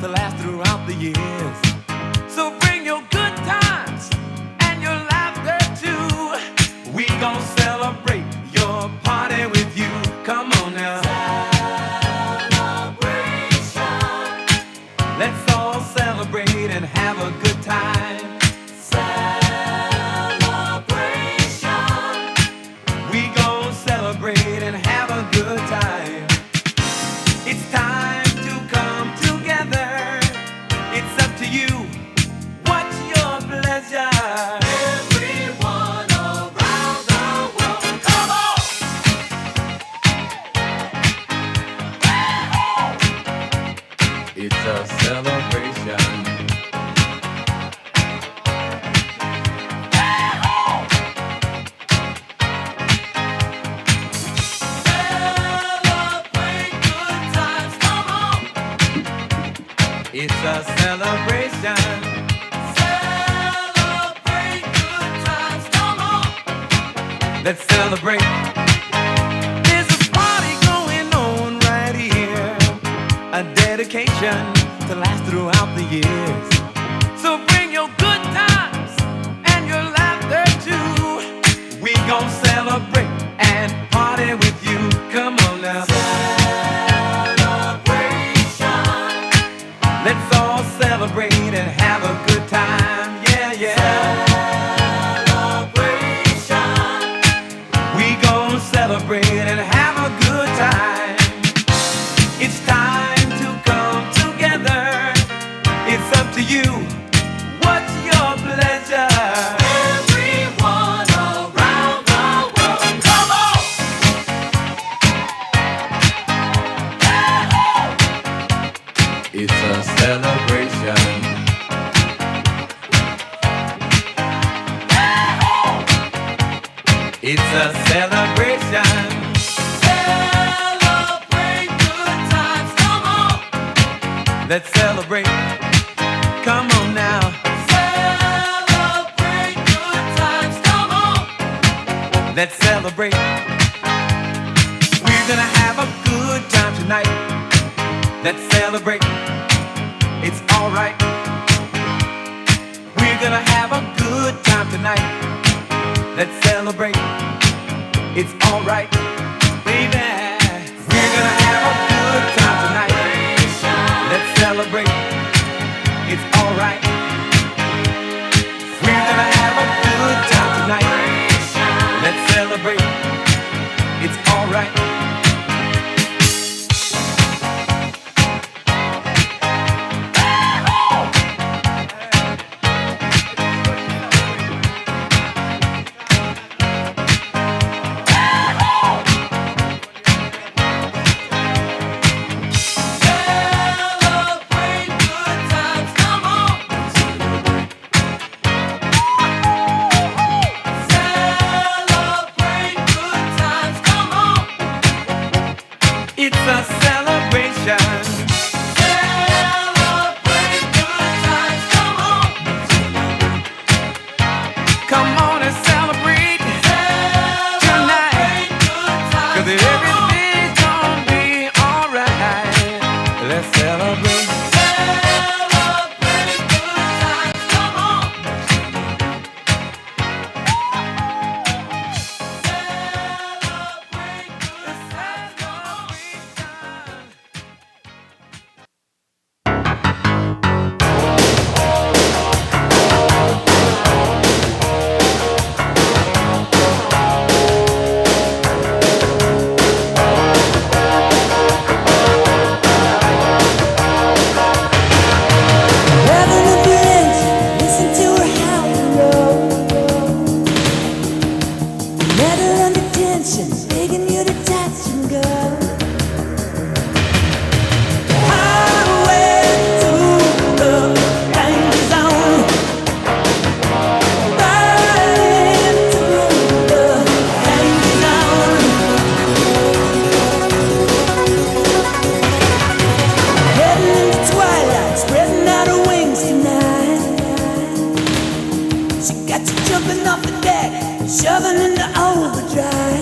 To last throughout the years. So bring your good times and your laughter gon' celebrate your party with you. Come on now. Celebration. Let's all celebrate and have a good time. Celebration. We gon' celebrate and have a good time. It's time to come together. It's up to you. What's your pleasure? Everyone around the world, come on! It's a celebration. Celebrate good times, come on! It's a celebration. Celebrate good times, come on! Let's celebrate. There's a party going on right here. A dedication to last throughout the years. So bring your good times and your laughter too. We gon' celebrate and party with you. Come on now. Celebration. Let's all celebrate and have a good time. Yeah, yeah. Celebration. We gon' celebrate and have a good time. It's time to come together. It's up to you. What's your pleasure? Everyone around the world, come on! It's a celebration. It's a celebration. Celebrate good times, come on! Let's celebrate. Come on now. Celebrate good times, come on! Let's celebrate. We're gonna have a good time tonight. Let's celebrate. It's alright. We're gonna have a good time tonight. Let's celebrate. It's alright, baby. We're gonna have a good time tonight. Let's celebrate. It's alright. We're gonna have a good time tonight. Let's celebrate. It's alright. Celebrate good times, come on! Celebrate good times, come on! It's a celebration. Celebrate good times, come on! Come on and celebrate tonight. 'Cause everything's gonna be alright. Let's celebrate. Celebrate good times, come on! Celebrate good times, celebration. Having a friend, listen to her howl and roll. Metal under tension, begging you to touch and go. Highway to the danger zone. Riding through the danger zone. Heading into twilight, spreading out her wings tonight. She got you jumping off the deck, shoving into overdrive.